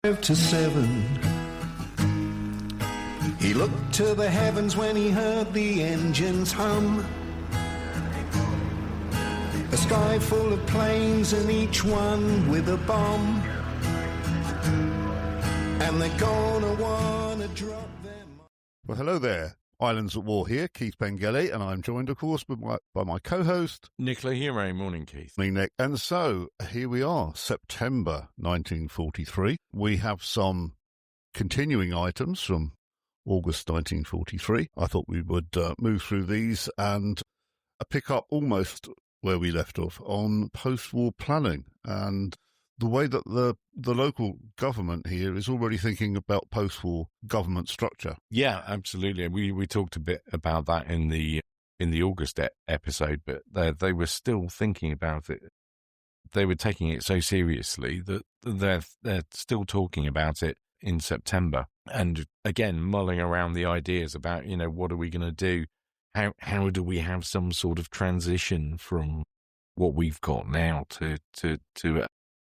To 7. He looked to the heavens when he heard the engines hum. A sky full of planes and each one with a bomb. And they're gonna wanna drop them. Well, hello there. Islands at War here, Keith Bengelli, and I'm joined, of course, by my co-host, Nicola Hero. Morning, Keith. Morning, Nick. And so, here we are, September 1943. We have some continuing items from August 1943. I thought we would move through these and pick up almost where we left off on post-war planning and the way that the local government here is already thinking about post-war government structure. Yeah, absolutely. We talked a bit about that in the August episode, but they were still thinking about it. They were taking it so seriously that they're still talking about it in September, and again mulling around the ideas about, what are we going to do? How do we have some sort of transition from what we've got now to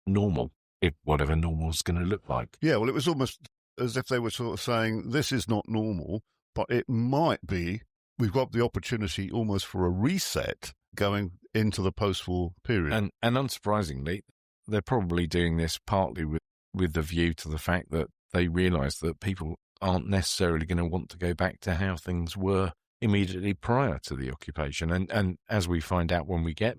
normal, if whatever normal is going to look like. Yeah, well, it was almost as if they were sort of saying, this is not normal, but it might be, we've got the opportunity almost for a reset going into the post-war period. And unsurprisingly, they're probably doing this partly with the view to the fact that they realise that people aren't necessarily going to want to go back to how things were immediately prior to the occupation. And as we find out when we get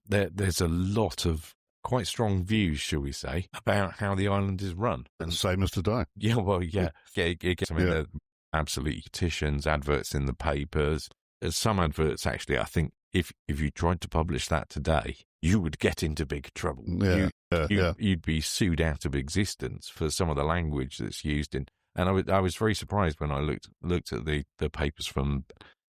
there's a lot of quite strong views, shall we say, about how the island is run. And same as today. Yeah, well, yeah. It gets, absolutely petitions, adverts in the papers. There's some adverts, actually, I think, if you tried to publish that today, you would get into big trouble. You'd be sued out of existence for some of the language that's used in. And I was very surprised when I looked at the papers from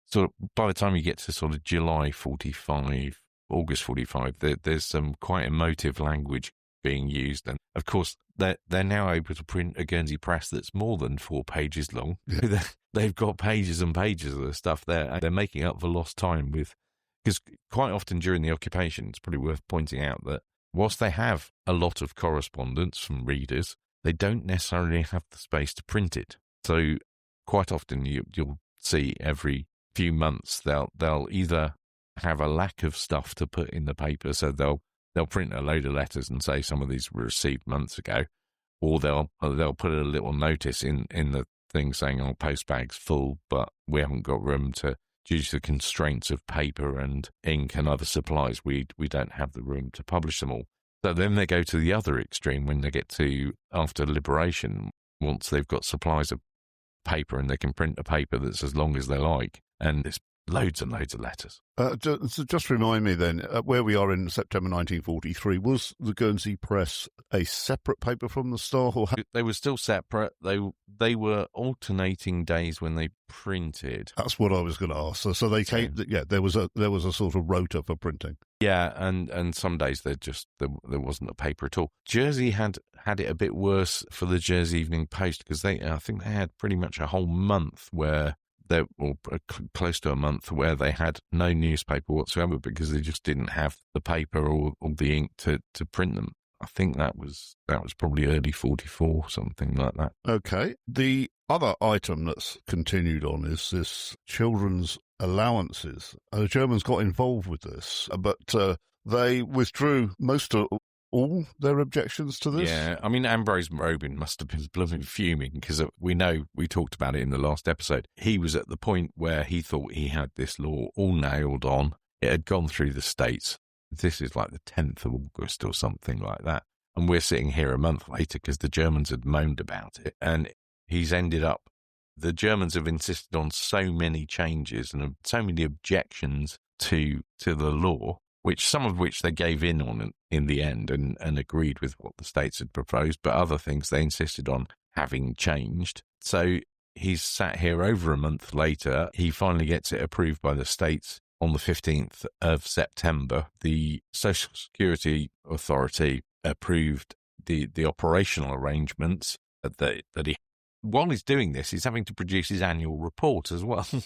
sort of, by the time you get to sort of July 45, August 45, there's some quite emotive language being used. And of course, they're now able to print a Guernsey press that's more than 4 pages long. Yeah. They've got pages and pages of the stuff there. And they're making up for lost time because quite often during the occupation, it's probably worth pointing out that whilst they have a lot of correspondence from readers, they don't necessarily have the space to print it. So quite often you'll see every few months they'll either have a lack of stuff to put in the paper, so they'll print a load of letters and say some of these were received months ago, or they'll put a little notice in the thing saying, "Oh, postbag's full, but we haven't got room due to the constraints of paper and ink and other supplies, we don't have the room to publish them all." So then they go to the other extreme when they get to after liberation, once they've got supplies of paper and they can print a paper that's as long as they like, and it's loads and loads of letters. So just remind me then, where we are in September 1943, was the Guernsey Press a separate paper from the start? Or they were still separate. They were alternating days when they printed. That's what I was going to ask. So they came. Yeah, there was a sort of rota for printing. Yeah, and some days there wasn't a paper at all. Jersey had it a bit worse for the Jersey Evening Post because I think they had pretty much a whole month where. Close to a month where they had no newspaper whatsoever because they just didn't have the paper or the ink to print them. I think that was probably early 44, something like that. Okay. The other item that's continued on is this children's allowances. The Germans got involved with this, but they withdrew all their objections to this? Yeah, I mean, Ambrose Robin must have been blooming fuming because we talked about it in the last episode. He was at the point where he thought he had this law all nailed on. It had gone through the states. This is like the 10th of August or something like that. And we're sitting here a month later because the Germans had moaned about it. And he's ended up, the Germans have insisted on so many changes and so many objections to the law, some of which they gave in on in the end and agreed with what the states had proposed, but other things they insisted on having changed. So he's sat here over a month later. He finally gets it approved by the states on the 15th of September. The Social Security Authority approved the operational arrangements that he, while he's doing this, he's having to produce his annual report as well. So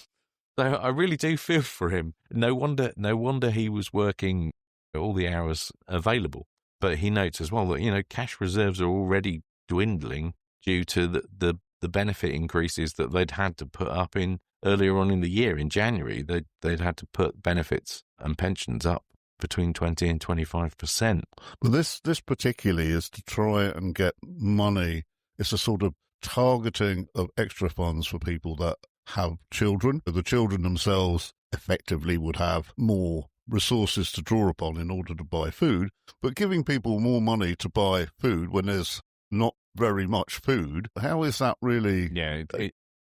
I really do feel for him. No wonder he was working all the hours available. But he notes as well that, cash reserves are already dwindling due to the benefit increases that they'd had to put up in earlier on in the year. In January, they'd had to put benefits and pensions up between 20 and 25%. Well, this particularly is to try and get money. It's a sort of targeting of extra funds for people that have children. The children themselves effectively would have more resources to draw upon in order to buy food, but giving people more money to buy food when there's not very much food, how is that really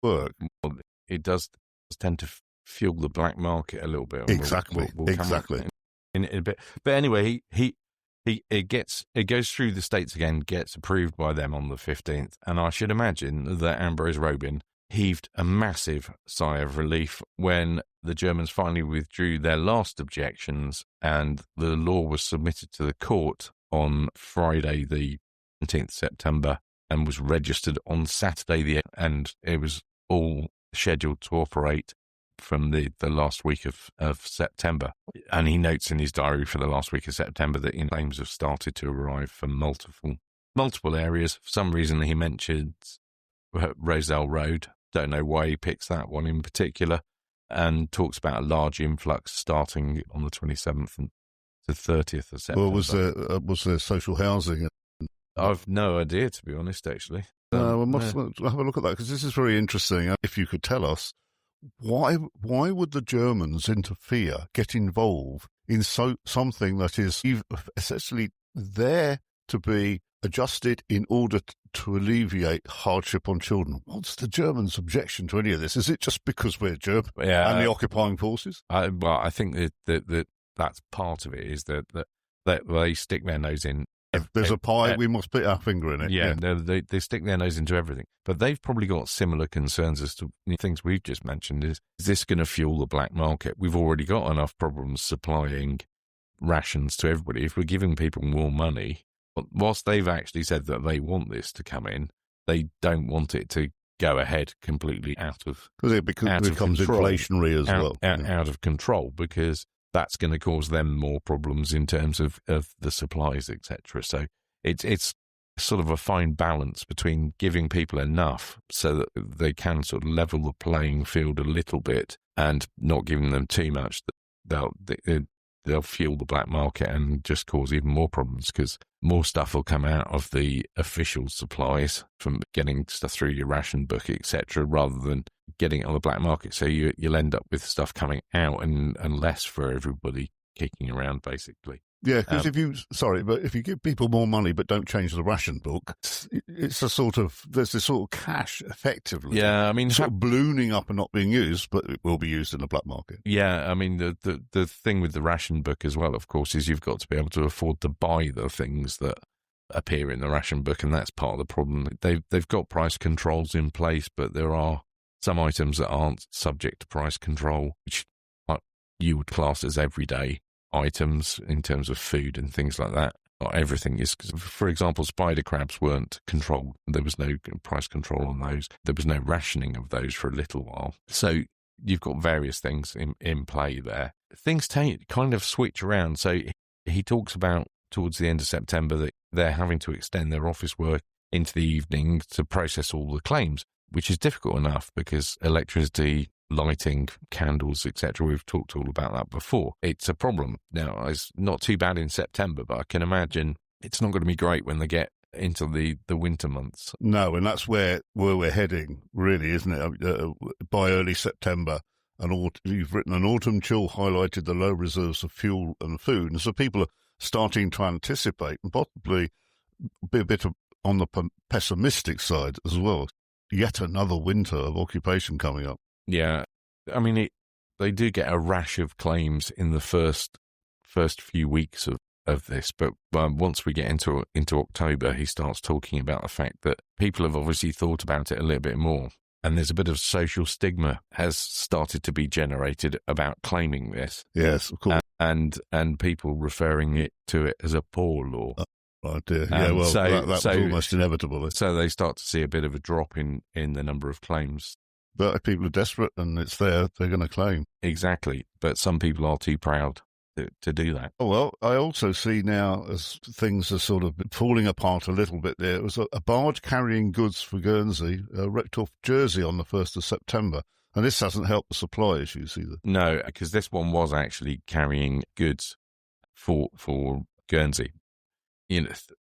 work? Well, it does tend to fuel the black market a little bit. Exactly, exactly. In a bit. But anyway, it goes through the states again, gets approved by them on the 15th, and I should imagine that Ambrose Robin heaved a massive sigh of relief when the Germans finally withdrew their last objections and the law was submitted to the court on Friday, the 17th September, and was registered on Saturday, and it was all scheduled to operate from the last week of September. And he notes in his diary for the last week of September that claims have started to arrive from multiple areas. For some reason, he mentions Roselle Road. Don't know why he picks that one in particular, and talks about a large influx starting on the 27th and the 30th of September. Well, was there social housing? I've no idea, to be honest, actually. We must have a look at that, because this is very interesting. If you could tell us, why would the Germans interfere, get involved in something that is essentially there to be adjusted in order to alleviate hardship on children? What's the Germans' objection to any of this? Is it just because we're German and the occupying forces? I think that that's part of it, is that they stick their nose in. If there's a pie, we must put our finger in it. Yeah. They stick their nose into everything. But they've probably got similar concerns as to things we've just mentioned. Is this going to fuel the black market? We've already got enough problems supplying rations to everybody. If we're giving people more money, whilst they've actually said that they want this to come in, they don't want it to go ahead completely out of control. Because it becomes inflationary as well. Out of control, because that's going to cause them more problems in terms of the supplies, etc. So it's sort of a fine balance between giving people enough so that they can sort of level the playing field a little bit, and not giving them too much that they'll fuel the black market and just cause even more problems, because more stuff will come out of the official supplies from getting stuff through your ration book, etc., rather than getting it on the black market. So you'll end up with stuff coming out and less for everybody kicking around, basically. Yeah, because if you give people more money but don't change the ration book, it's there's this sort of cash effectively. Yeah, I mean, sort of ballooning up and not being used, but it will be used in the black market. Yeah, I mean, the thing with the ration book as well, of course, is you've got to be able to afford to buy the things that appear in the ration book, and that's part of the problem. They've got price controls in place, but there are some items that aren't subject to price control, which you would class as everyday items in terms of food and things like that. Not everything is. For example, spider crabs weren't controlled. There was no price control on those. There was no rationing of those for a little while. So you've got various things in play there. Things kind of switch around. So he talks about towards the end of September that they're having to extend their office work into the evening to process all the claims, which is difficult enough because electricity, lighting, candles, etc. We've talked all about that before. It's a problem. Now, it's not too bad in September, but I can imagine it's not going to be great when they get into the winter months. No, and that's where we're heading, really, isn't it? By early September, you've written an autumn chill highlighted the low reserves of fuel and food, and so people are starting to anticipate and possibly be a bit on the pessimistic side as well. Yet another winter of occupation coming up. Yeah, I mean, they do get a rash of claims in the first few weeks of this, but once we get into October, he starts talking about the fact that people have obviously thought about it a little bit more, and there's a bit of social stigma has started to be generated about claiming this. Yes, of course, and people referring to it as a poor law. Oh dear. Yeah, well, that was almost inevitable. So they start to see a bit of a drop in the number of claims. But if people are desperate and it's there, they're going to claim. Exactly. But some people are too proud to do that. Oh, well, I also see now, as things are sort of falling apart a little bit there, it was a barge carrying goods for Guernsey wrecked off Jersey on the 1st of September. And this hasn't helped the supply issues either. No, because this one was actually carrying goods for Guernsey.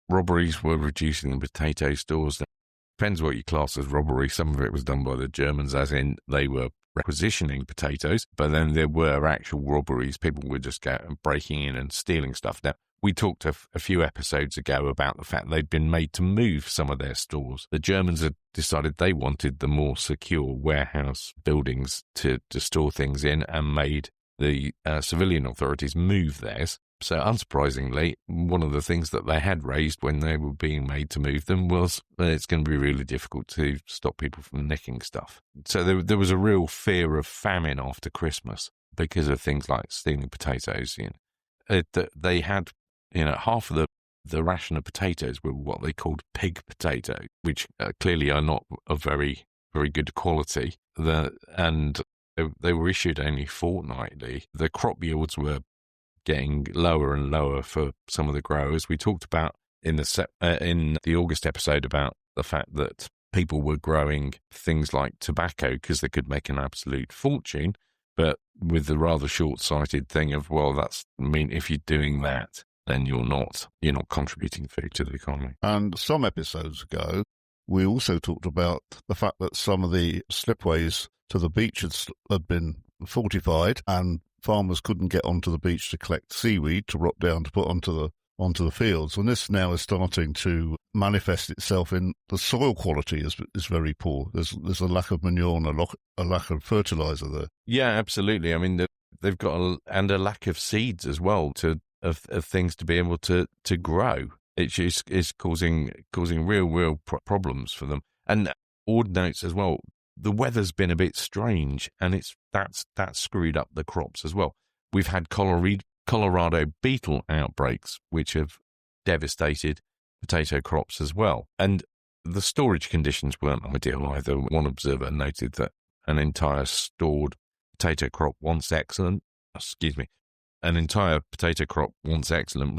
Robberies were reducing the potato stores. Depends what you class as robbery. Some of it was done by the Germans, as in they were requisitioning potatoes, but then there were actual robberies. People were just breaking in and stealing stuff. Now, we talked a few episodes ago about the fact they'd been made to move some of their stores. The Germans had decided they wanted the more secure warehouse buildings to store things in, and made the civilian authorities move theirs. So unsurprisingly, one of the things that they had raised when they were being made to move them was it's going to be really difficult to stop people from nicking stuff. So there was a real fear of famine after Christmas because of things like stealing potatoes. They had, half of the ration of potatoes were what they called pig potato, which clearly are not of very, very good quality. And they were issued only fortnightly. The crop yields were getting lower and lower for some of the growers. We talked about in the August episode about the fact that people were growing things like tobacco because they could make an absolute fortune, but with the rather short-sighted thing of, well, if you're doing that, then you're not contributing food to the economy. And some episodes ago, we also talked about the fact that some of the slipways to the beach had been fortified, and farmers couldn't get onto the beach to collect seaweed to rot down to put onto the fields. And this now is starting to manifest itself in the soil quality is very poor. There's a lack of manure and a lack of fertilizer there. Yeah, absolutely. I mean, they've got a lack of seeds as well of things to be able to grow. It is causing real problems for them. And Ord notes as well, the weather's been a bit strange, and that's screwed up the crops as well. We've had Colorado beetle outbreaks, which have devastated potato crops as well. And the storage conditions weren't ideal either. One observer noted that an entire stored potato crop, once excellent, was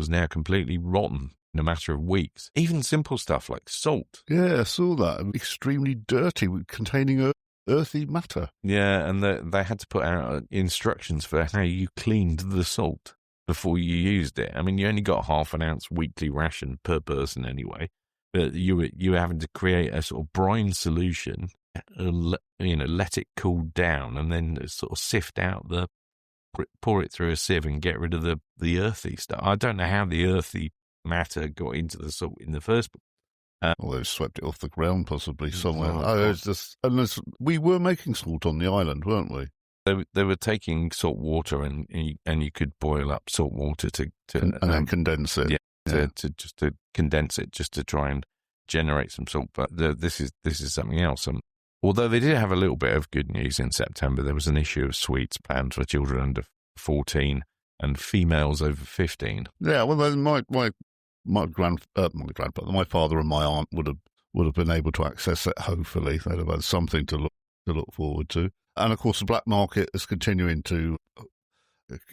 now completely rotten in a matter of weeks. Even simple stuff like salt. Yeah, I saw that. Extremely dirty, containing earthy matter. Yeah, and they had to put out instructions for how you cleaned the salt before you used it. I mean, you only got 1/2 ounce weekly ration per person anyway, but you were having to create a sort of brine solution, let it cool down, and then sort of sift out pour it through a sieve and get rid of the earthy stuff. I don't know how the earthy matter got into the salt in the first place. Well, they swept it off the ground possibly somewhere. We were making salt on the island, weren't we? They were taking salt water and you could boil up salt water to and then condense it. To condense it, just to try and generate some salt. But this is something else. Although they did have a little bit of good news in September, there was an issue of sweets planned for children under 14 and females over 15. Yeah, well, then my father and my aunt would have been able to access it. Hopefully, they'd have had something to look forward to. And of course, the black market is continuing to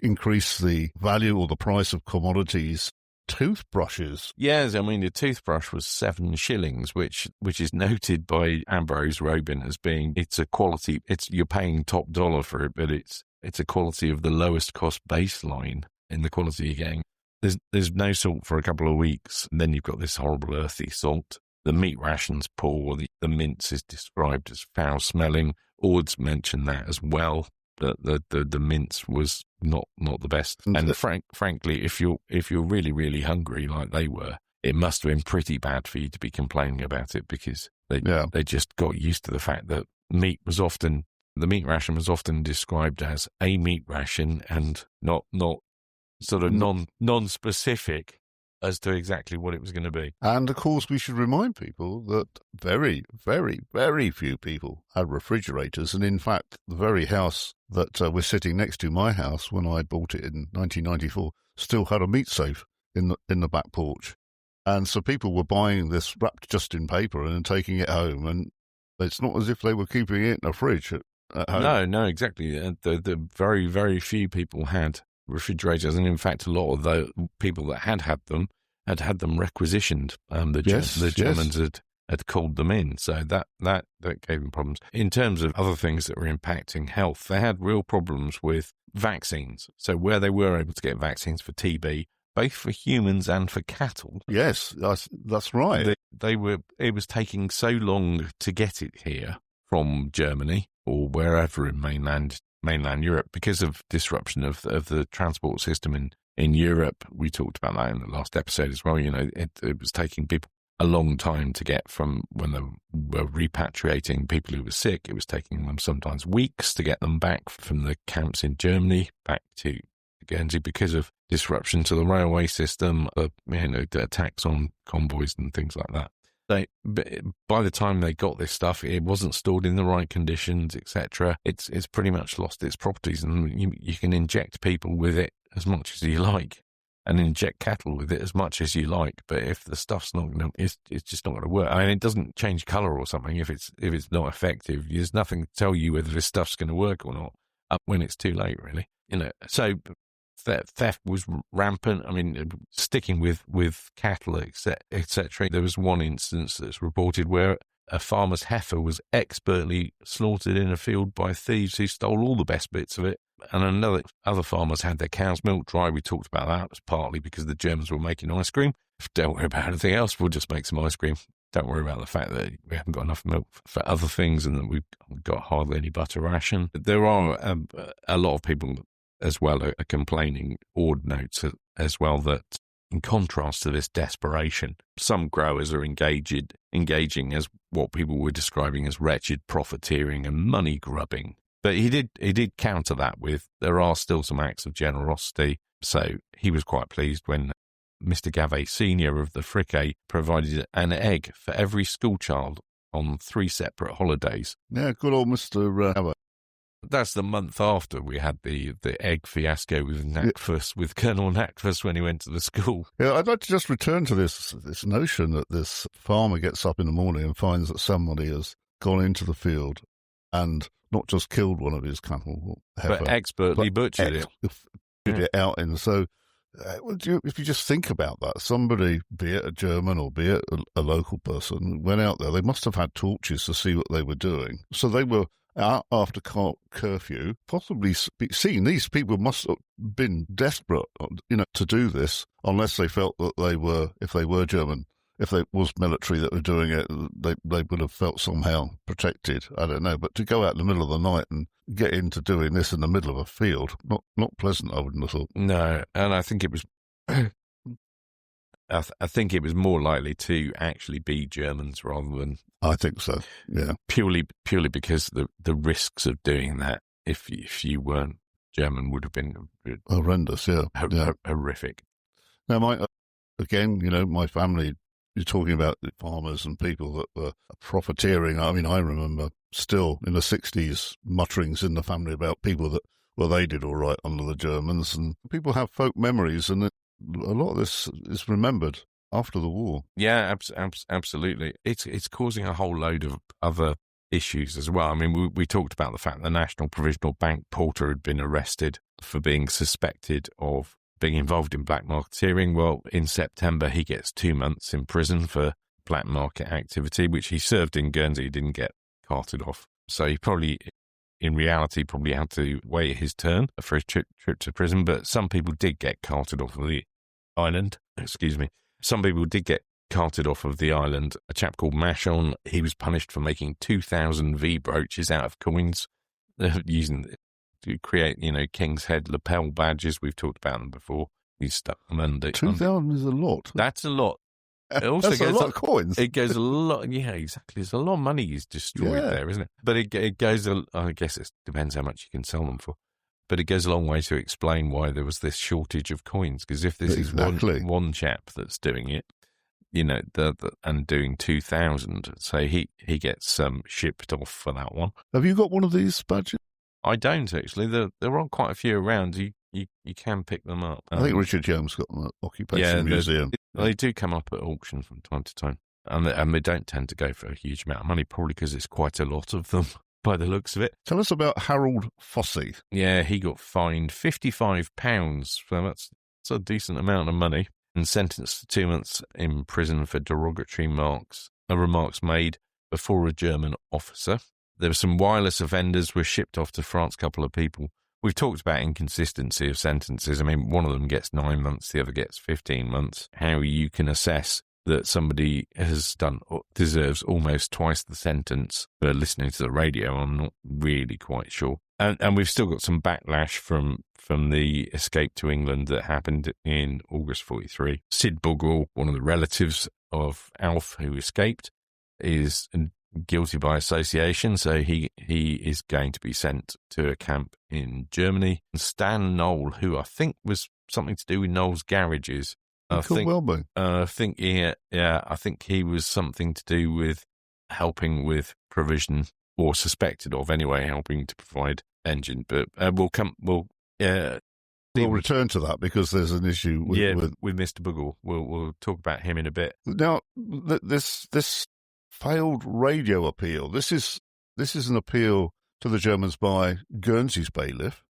increase the value or the price of commodities. Toothbrushes. Yes, I mean, the toothbrush was 7 shillings, which is noted by Ambrose Robin as being it's a quality. You're paying top dollar for it, but it's a quality of the lowest cost baseline in the quality you're getting. There's no salt for a couple of weeks, and then you've got this horrible earthy salt. The meat ration's poor. The mince is described as foul smelling. Ord's mentioned that as well. The mince was not the best. And frankly, if you're really, really hungry like they were, it must have been pretty bad for you to be complaining about it, because they just got used to the fact that the meat ration was often described as a meat ration and not sort of non-specific as to exactly what it was going to be. And of course, we should remind people that very, very, very few people had refrigerators. And in fact, the very house that we're sitting next to, my house, when I bought it in 1994, still had a meat safe in the back porch. And so people were buying this wrapped just in paper and then taking it home. And it's not as if they were keeping it in a fridge at home. No, exactly. The very, very few people had refrigerators, and in fact, a lot of the people that had them had them requisitioned. The Germans had called them in, so that gave them problems. In terms of other things that were impacting health, they had real problems with vaccines. So where they were able to get vaccines for TB, both for humans and for cattle. Yes, that's right. It was taking so long to get it here from Germany or wherever in mainland Europe because of disruption of the transport system in Europe. We talked about that in the last episode as well. It was taking people a long time to get from when they were repatriating people who were sick. It was taking them sometimes weeks to get them back from the camps in Germany back to Guernsey because of disruption to the railway system, the attacks on convoys and things like that. By the time they got this stuff, it wasn't stored in the right conditions, etc. It's pretty much lost its properties, and you can inject people with it as much as you like, and inject cattle with it as much as you like. But if the stuff's not going to, it's just not going to work. I mean, it doesn't change colour or something if it's not effective. There's nothing to tell you whether this stuff's going to work or not when it's too late, really. So theft was rampant. I mean, sticking with cattle, etc. There was one instance that's reported where a farmer's heifer was expertly slaughtered in a field by thieves who stole all the best bits of it. And other farmers had their cows' milk dry. We talked about that. It was partly because the Germans were making ice cream. Don't worry about anything else. We'll just make some ice cream. Don't worry about the fact that we haven't got enough milk for other things and that we've got hardly any butter ration. There are a lot of people as well are complaining, Ord notes as well, that in contrast to this desperation, some growers are engaging as what people were describing as wretched profiteering and money grubbing. But he did counter that with there are still some acts of generosity. So he was quite pleased when Mr. Gavet Senior of the Frickay provided an egg for every schoolchild on 3 separate holidays. Yeah, good old Mr. Gavet. That's the month after we had the egg fiasco with Colonel Nakfus when he went to the school. Yeah, I'd like to just return to this notion that this farmer gets up in the morning and finds that somebody has gone into the field and not just killed one of his cattle, but expertly butchered it out in. So if you just think about that, somebody, be it a German or be it a local person, went out there. They must have had torches to see what they were doing. So they were out after curfew, possibly seeing these people must have been desperate, to do this, unless they felt that if they were German, if it was military that were doing it, they would have felt somehow protected. I don't know. But to go out in the middle of the night and get into doing this in the middle of a field, not pleasant, I wouldn't have thought. No, and I think it was I think it was more likely to actually be Germans rather than... I think so, yeah. Purely because the risks of doing that, if you weren't German, would have been... horrendous, yeah. Horrific. Now, my family, you're talking about the farmers and people that were profiteering. I mean, I remember still in the 60s mutterings in the family about people that, they did all right under the Germans, and people have folk memories, and a lot of this is remembered after the war. Yeah, absolutely. It's causing a whole load of other issues as well. I mean, we talked about the fact the National Provisional Bank porter had been arrested for being suspected of being involved in black marketeering. Well, in September, he gets 2 months in prison for black market activity, which he served in Guernsey. He didn't get carted off. So he probably, in reality, had to wait his turn for his trip to prison. But some people did get carted off of the island. Some people did get carted off of the island. A chap called Machon, he was punished for making 2,000 V brooches out of coins, using to create, King's Head lapel badges. We've talked about them before. We stuck them under. 2,000 is a lot. That's a lot. It also That's a lot of coins. It goes a lot. Yeah, exactly. There's a lot of money is destroyed there, isn't it? But it goes. I guess it depends how much you can sell them for. But it goes a long way to explain why there was this shortage of coins. Because if this is one chap that's doing it, and doing 2,000, so he gets shipped off for that one. Have you got one of these badges? I don't actually. There are quite a few around. You can pick them up. I think Richard Young's got them at Occupation Museum. They do come up at auction from time to time, and they don't tend to go for a huge amount of money, probably because it's quite a lot of them. by the looks of it. Tell us about Harold Fossey. Yeah, he got fined £55. So that's a decent amount of money, and sentenced to 2 months in prison for derogatory remarks made before a German officer. There were some wireless offenders were shipped off to France, a couple of people. We've talked about inconsistency of sentences. I mean, one of them gets 9 months, the other gets 15 months. How you can assess that somebody deserves almost twice the sentence for listening to the radio, I'm not really quite sure. And we've still got some backlash from the escape to England that happened in August 43. Sid Buggall, one of the relatives of Alf who escaped, is guilty by association, so he is going to be sent to a camp in Germany. And Stan Knoll, who I think was something to do with Knoll's Garages, I think he was something to do with helping with provision, or suspected of anyway, helping to provide engine. But we'll return to that because there's an issue with Mr. Buggall. We'll talk about him in a bit. Now, this failed radio appeal. This is an appeal to the Germans by Guernsey's bailiff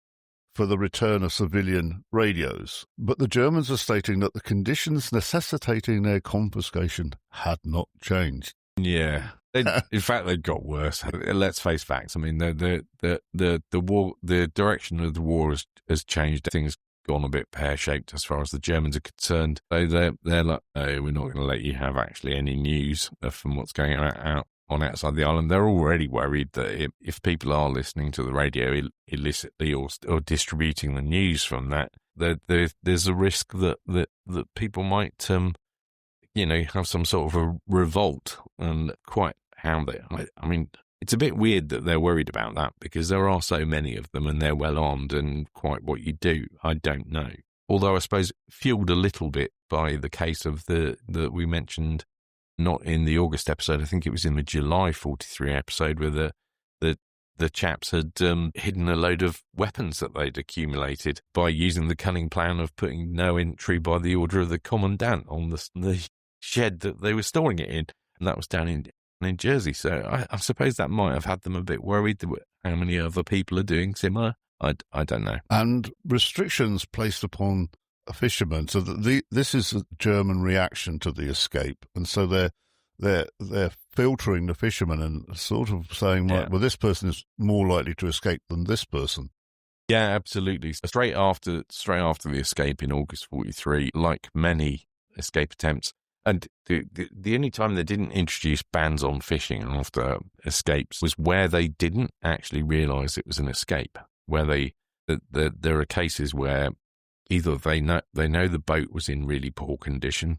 for the return of civilian radios. But the Germans are stating that the conditions necessitating their confiscation had not changed. Yeah. In fact, they've got worse. Let's face facts. I mean, the war, the direction of the war has changed. Things gone a bit pear-shaped as far as the Germans are concerned. So they're like, oh, we're not going to let you have actually any news from what's going on outside the island. They're already worried that if people are listening to the radio illicitly or distributing the news from that, there's a risk that people might have some sort of a revolt. And quite how I mean, it's a bit weird that they're worried about that, because there are so many of them and they're well armed, and quite what you do, I don't know. Although I suppose fueled a little bit by the case of that we mentioned, not in the August episode, I think it was in the July 43 episode, where the chaps had hidden a load of weapons that they'd accumulated by using the cunning plan of putting no entry by the order of the commandant on the shed that they were storing it in, and that was down in Jersey. So I suppose that might have had them a bit worried that how many other people are doing similar. I don't know. And restrictions placed upon a fisherman. So this is a German reaction to the escape, and so they're filtering the fishermen and sort of saying, right, well, this person is more likely to escape than this person. Yeah, absolutely. Straight after the escape in August 43, like many escape attempts, and the only time they didn't introduce bans on fishing after escapes was where they didn't actually realise it was an escape. Where there are cases where either they know the boat was in really poor condition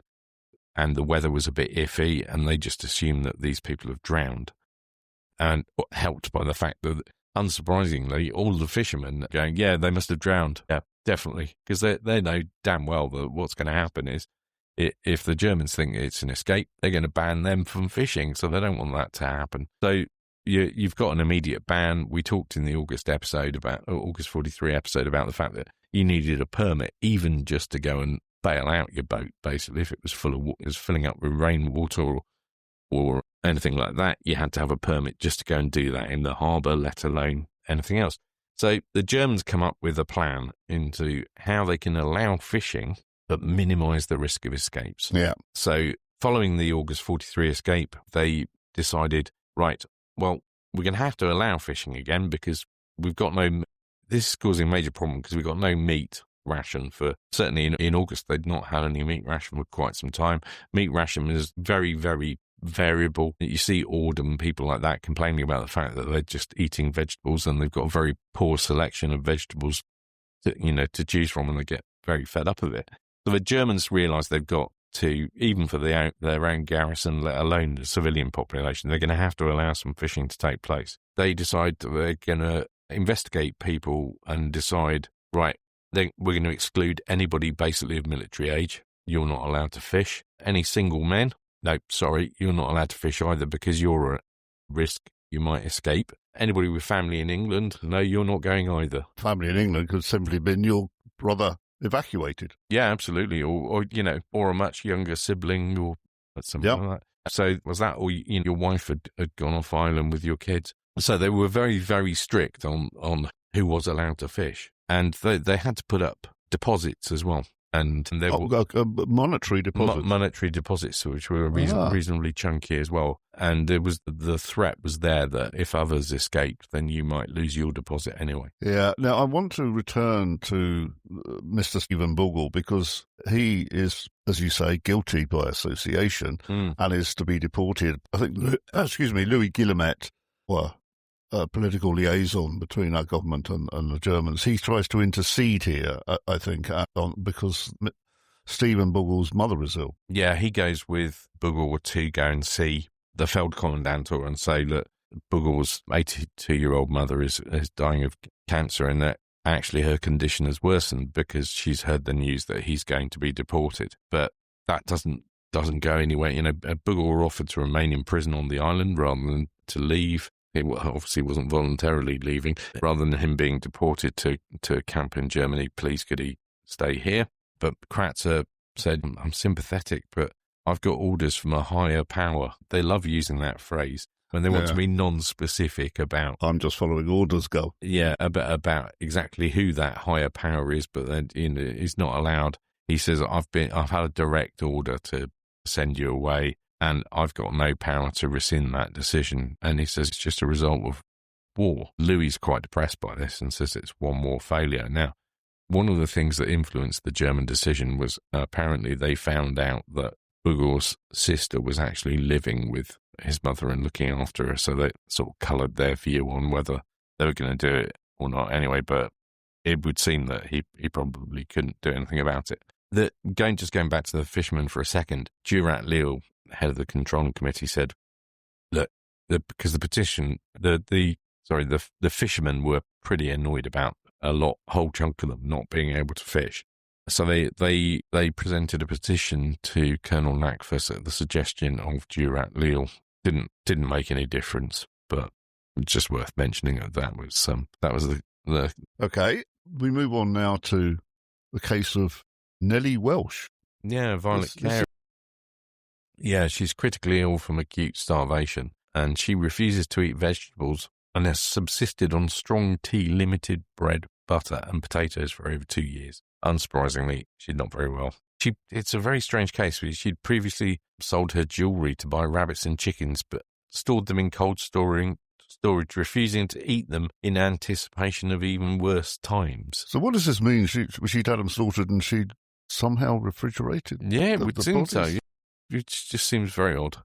and the weather was a bit iffy, and they just assume that these people have drowned, and helped by the fact that, unsurprisingly, all the fishermen are going, yeah, they must have drowned. Yeah, definitely, because they know damn well that what's going to happen is, if the Germans think it's an escape, they're going to ban them from fishing, so they don't want that to happen. So you've got an immediate ban. We talked in the August 43 episode about the fact that you needed a permit even just to go and bail out your boat, basically. If it was filling up with rainwater or anything like that, you had to have a permit just to go and do that in the harbour, let alone anything else. So the Germans come up with a plan into how they can allow fishing but minimise the risk of escapes. Yeah. So following the August 43 escape, they decided, right, well, we're going to have to allow fishing again because we've got this is causing a major problem because we've got no meat ration for, certainly in August, they'd not had any meat ration for quite some time. Meat ration is very, very variable. You see Ord people like that complaining about the fact that they're just eating vegetables and they've got a very poor selection of vegetables to choose from, and they get very fed up of it. So the Germans realise they've got to, even for their own garrison, let alone the civilian population, they're going to have to allow some fishing to take place. They decide that they're going to investigate people and decide, right, we're going to exclude anybody basically of military age. You're not allowed to fish. Any single men? No, sorry, you're not allowed to fish either because you're at risk. You might escape. Anybody with family in England? No, you're not going either. Family in England could simply have been your brother evacuated. Yeah, absolutely. Or a much younger sibling or something like that. So was that, or your wife had gone off island with your kids? So they were very, very strict on who was allowed to fish. And they had to put up deposits as well. And there were monetary deposits. Monetary deposits, which were reasonably chunky as well. And the threat was there that if others escaped, then you might lose your deposit anyway. Yeah. Now, I want to return to Mr. Stephen Bogle, because he is, as you say, guilty by association and is to be deported. I think, Louis Guillemette, a political liaison between our government and the Germans. He tries to intercede here, I think, because Stephen Bugle's mother is ill. Yeah, he goes with Bugle to go and see the Feldkommandantur and say that Bugle's 82-year-old mother is dying of cancer, and that actually her condition has worsened because she's heard the news that he's going to be deported. But that doesn't go anywhere. You know, Bugle were offered to remain in prison on the island rather than to leave. He obviously wasn't voluntarily leaving. Rather than him being deported to a camp in Germany, please could he stay here? But Kratzer said, I'm sympathetic, but I've got orders from a higher power. They love using that phrase when they want to be non-specific about. I'm just following orders, go. Yeah, about exactly who that higher power is, but then he's not allowed. He says, I've had a direct order to send you away, and I've got no power to rescind that decision. And he says it's just a result of war. Louis is quite depressed by this and says it's one more failure. Now, one of the things that influenced the German decision was apparently they found out that Bugle's sister was actually living with his mother and looking after her, so they sort of coloured their view on whether they were going to do it or not anyway, but it would seem that he probably couldn't do anything about it. Going back to the fishermen for a second, Durat Leal, head of the controlling committee, said that because the petition, the fishermen were pretty annoyed about a whole chunk of them not being able to fish. So they presented a petition to Colonel Lackfus at the suggestion of Durat Leal. Didn't make any difference, but it's just worth mentioning that was the. Okay, we move on now to the case of Nellie Welsh. Yeah, Violet Carey. Yeah, she's critically ill from acute starvation, and she refuses to eat vegetables and has subsisted on strong tea, limited bread, butter, and potatoes for over 2 years. Unsurprisingly, she's not very well. It's a very strange case. She'd previously sold her jewellery to buy rabbits and chickens, but stored them in cold storage, refusing to eat them in anticipation of even worse times. So what does this mean? She'd had them slaughtered and she'd somehow refrigerated? Yeah, it would seem so. It just seems very odd.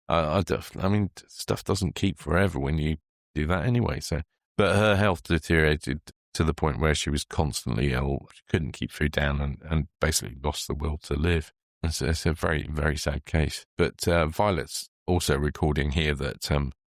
I mean, stuff doesn't keep forever when you do that anyway. So, but her health deteriorated to the point where she was constantly ill. She couldn't keep food down and basically lost the will to live. It's a very, very sad case. But Violet's also recording here that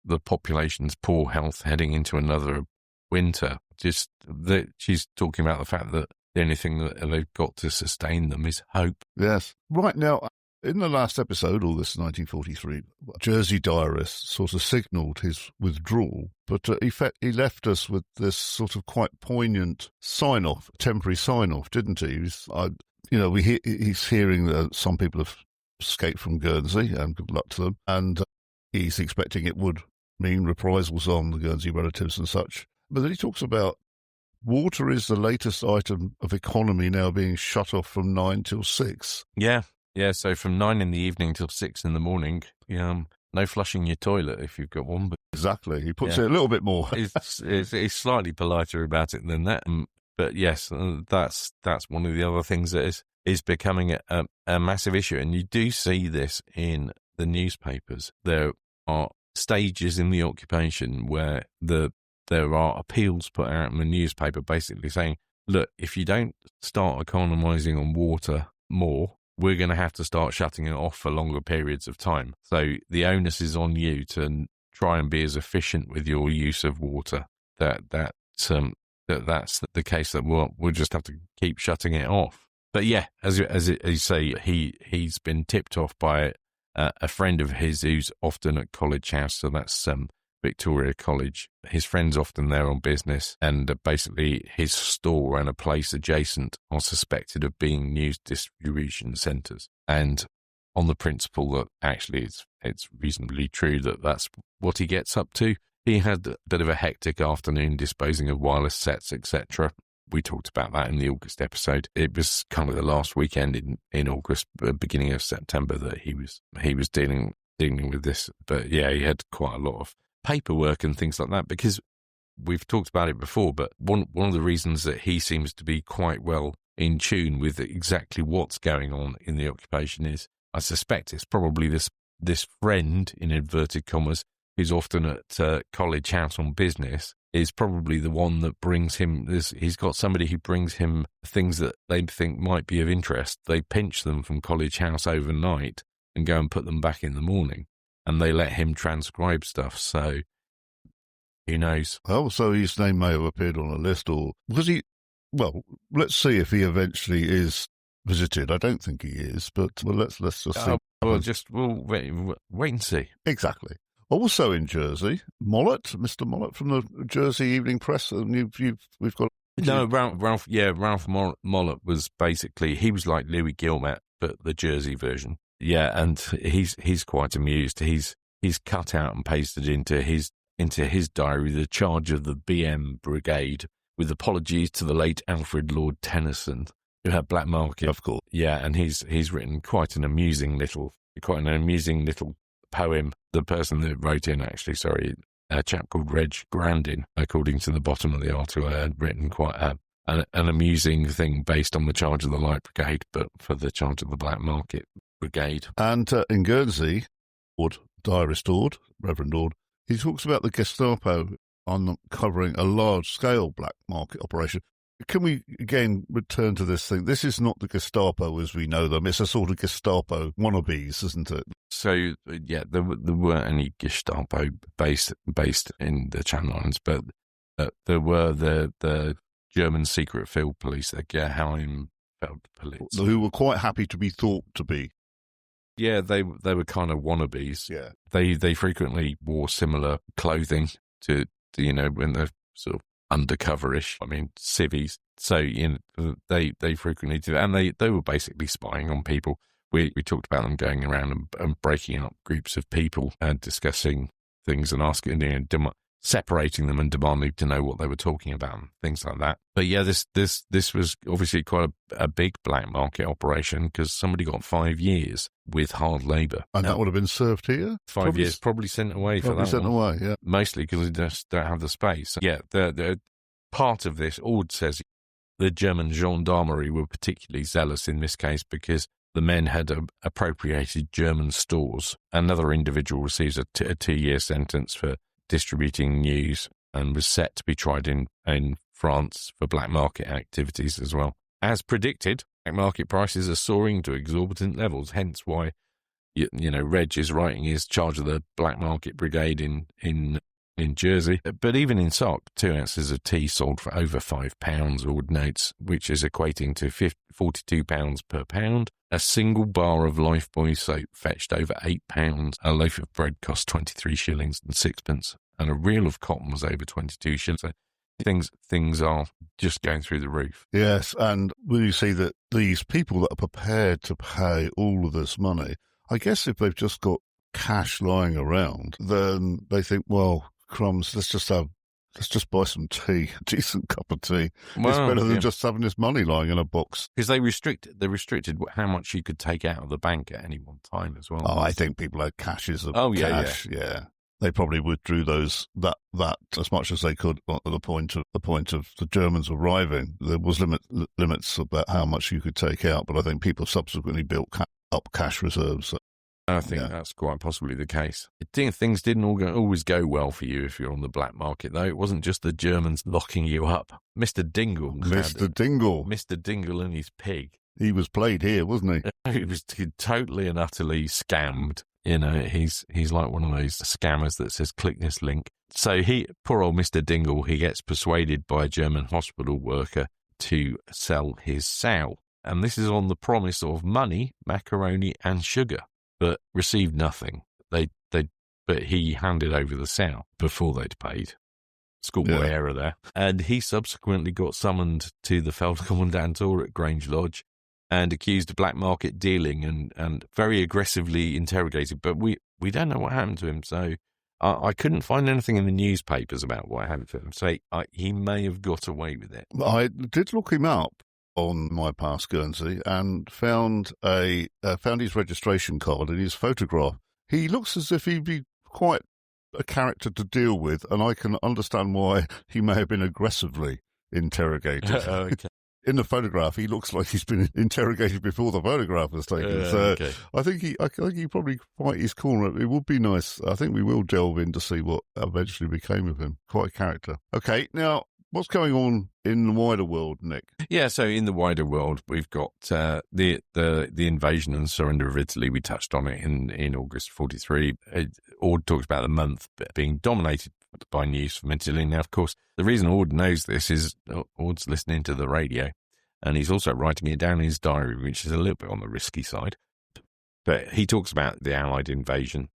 the population's poor health heading into another winter. She's talking about the fact that the only thing that they've got to sustain them is hope. Yes. Right now, in the last episode, August 1943, Jersey diarist sort of signalled his withdrawal, but he left us with this sort of quite poignant sign-off, temporary sign-off, didn't he? He's hearing that some people have escaped from Guernsey, and good luck to them, and he's expecting it would mean reprisals on the Guernsey relatives and such. But then he talks about water is the latest item of economy now being shut off from 9 till 6. Yeah, so from 9 in the evening till 6 in the morning, no flushing your toilet if you've got one. But exactly, he puts it a little bit more. He's slightly politer about it than that. But yes, that's one of the other things that is becoming a massive issue. And you do see this in the newspapers. There are stages in the occupation where there are appeals put out in the newspaper basically saying, look, if you don't start economising on water more, we're going to have to start shutting it off for longer periods of time. So the onus is on you to try and be as efficient with your use of water. That's the case that we'll just have to keep shutting it off. But yeah, as you say, he's been tipped off by a friend of his who's often at College House. So that's Victoria College. His friend's often there on business, and basically his store and a place adjacent are suspected of being news distribution centres. And on the principle that actually it's reasonably true that that's what he gets up to, He had a bit of a hectic afternoon disposing of wireless sets, etc. We talked about that in the August episode. It was kind of the last weekend in August, beginning of September, that he was dealing with this. But yeah, he had quite a lot of paperwork and things like that, because we've talked about it before, but one of the reasons that he seems to be quite well in tune with exactly what's going on in the occupation is, I suspect it's probably this friend, in inverted commas, who's often at College House on business, is probably the one that brings him this. He's got somebody who brings him things that they think might be of interest. They pinch them from College House overnight and go and put them back in the morning, and they let him transcribe stuff. So who knows? Oh, so his name may have appeared on a list, or was he? Well, let's see if he eventually is visited. I don't think he is, but let's just see. We'll wait and see. Exactly. Also in Jersey, Mr. Mollett from the Jersey Evening Press. And we've got Ralph Mollett was basically, he was like Louis Guillemette, but the Jersey version. Yeah, and he's quite amused. He's cut out and pasted into his diary the charge of the BM Brigade, with apologies to the late Alfred Lord Tennyson, who had black market. Of course. Yeah, and he's written quite an amusing little poem. The person that wrote in, actually, a chap called Reg Grandin, according to the bottom of the article, had written quite an amusing thing based on the charge of the Light Brigade, but for the charge of the Black Market Brigade. And in Guernsey, Diarist Ord, Reverend Ord, he talks about the Gestapo uncovering a large-scale black market operation. Can we again return to this thing? This is not the Gestapo as we know them. It's a sort of Gestapo wannabes, isn't it? So, yeah, there weren't any Gestapo based in the Channel Islands, but there were the German secret field police, the Geheimfeld police, who were quite happy to be thought to be. Yeah, they were kind of wannabes. Yeah, they frequently wore similar clothing to when they're sort of undercoverish. I mean, civvies. So they frequently do that, and they were basically spying on people. We talked about them going around and breaking up groups of people and discussing things and asking, separating them and demanding to know what they were talking about, and things like that. But yeah, this was obviously quite a big black market operation, because somebody got 5 years with hard labour. And that would have been served here? 5 years, probably sent away for that. Probably sent away, yeah. Mostly because they just don't have the space. Yeah, the part of this, Ord says, the German gendarmerie were particularly zealous in this case because the men had appropriated German stores. Another individual receives a 2-year sentence for distributing news and was set to be tried in France for black market activities as well. As predicted, black market prices are soaring to exorbitant levels, hence why Reg is writing his charge of the black market brigade in Jersey. But even in Sark, 2 ounces of tea sold for over £5, Ord notes, which is equating to £42 per pound. A single bar of Lifebuoy soap fetched over £8. A loaf of bread cost 23 shillings and sixpence, and a reel of cotton was over 22 shillings. So things are just going through the roof. Yes, and when you see that these people that are prepared to pay all of this money, I guess if they've just got cash lying around, then they think, well, crumbs, let's just buy some tea, a decent cup of tea. Well, it's better than just having this money lying in a box. Because they restricted how much you could take out of the bank at any one time as well. Oh, I think people had caches of cash. Yeah. They probably withdrew that as much as they could at the point of the Germans arriving. There was limits about how much you could take out, but I think people subsequently built up cash reserves. So. I think that's quite possibly the case. Things didn't always go well for you if you're on the black market, though. It wasn't just the Germans locking you up. Mr. Dingle and his pig. He was played here, wasn't he? He was totally and utterly scammed. He's like one of those scammers that says, click this link. So poor old Mr. Dingle, he gets persuaded by a German hospital worker to sell his sow. And this is on the promise of money, macaroni and sugar. But received nothing. But he handed over the sow before they'd paid. Schoolboy error there. And he subsequently got summoned to the Feldkommandantur at Grange Lodge and accused of black market dealing and very aggressively interrogated. But we don't know what happened to him. So I couldn't find anything in the newspapers about what happened to him. So he may have got away with it. I did look him up on My Past Guernsey and found his registration card and his photograph. He looks as if he'd be quite a character to deal with, and I can understand why he may have been aggressively interrogated. Okay. In the photograph, he looks like he's been interrogated before the photograph was taken. Okay. I think he probably fight his corner. It would be nice. I think we will delve in to see what eventually became of him. Quite a character. Okay, now what's going on in the wider world, Nick? Yeah, so in the wider world, we've got the invasion and surrender of Italy. We touched on it in August 43. Ord talks about the month being dominated by news from Italy. Now, of course, the reason Ord knows this is Ord's listening to the radio, and he's also writing it down in his diary, which is a little bit on the risky side. But he talks about the Allied invasion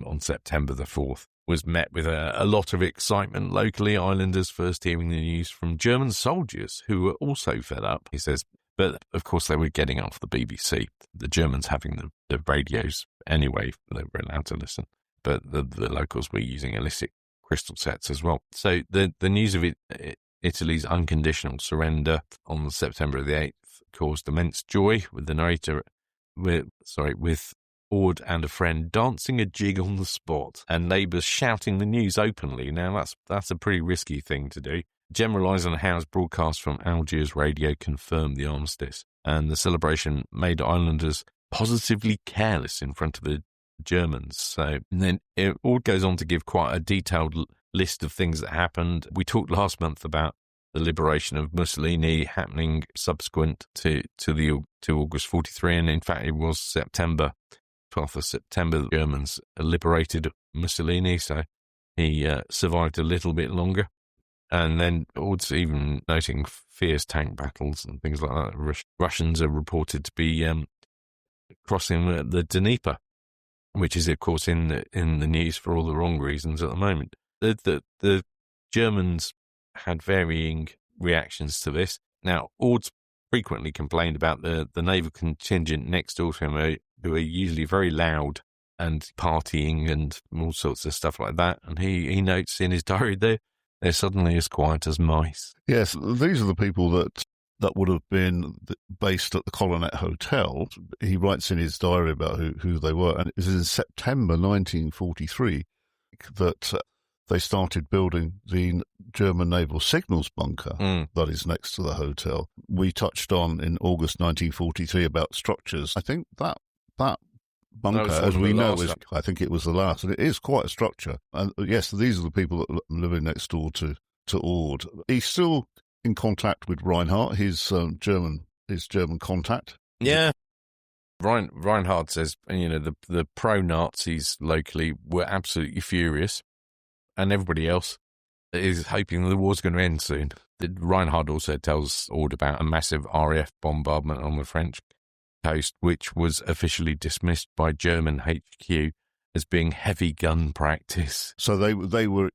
on September the 4th was met with a lot of excitement locally. Islanders first hearing the news from German soldiers who were also fed up, he says. But, of course, they were getting off the BBC. The Germans having the radios anyway, they were allowed to listen. But the locals were using illicit crystal sets as well. So the news of Italy's unconditional surrender on September the 8th caused immense joy, with the narrator with Ord and a friend dancing a jig on the spot and neighbours shouting the news openly. Now that's a pretty risky thing to do. General Eisenhower's broadcast from Algiers radio confirmed the armistice, and the celebration made Islanders positively careless in front of the Germans. So then it all goes on to give quite a detailed list of things that happened. We talked last month about the liberation of Mussolini happening subsequent to August 43, and in fact it was September 12th of September the Germans liberated Mussolini, so he survived a little bit longer. And then Ord's even noting fierce tank battles and things like that. Russians are reported to be crossing the Dnieper, which is, of course, in the news for all the wrong reasons at the moment. The Germans had varying reactions to this. Now, Ord's frequently complained about the naval contingent next door to him, who are usually very loud and partying and all sorts of stuff like that. And he notes in his diary they're suddenly as quiet as mice. Yes, these are the people that would have been based at the Coronet Hotel. He writes in his diary about who they were, and it was in September 1943 that they started building the German naval signals bunker that is next to the hotel. We touched on in August 1943 about structures. I think that bunker, as we know, I think it was the last, and it is quite a structure. And yes, these are the people that are living next door to Ord. He's still in contact with Reinhardt, his German contact. Yeah. Reinhardt says, the pro-Nazis locally were absolutely furious, and everybody else is hoping the war's going to end soon. Reinhardt also tells Ord about a massive RAF bombardment on the French coast, which was officially dismissed by German HQ as being heavy gun practice. So they were.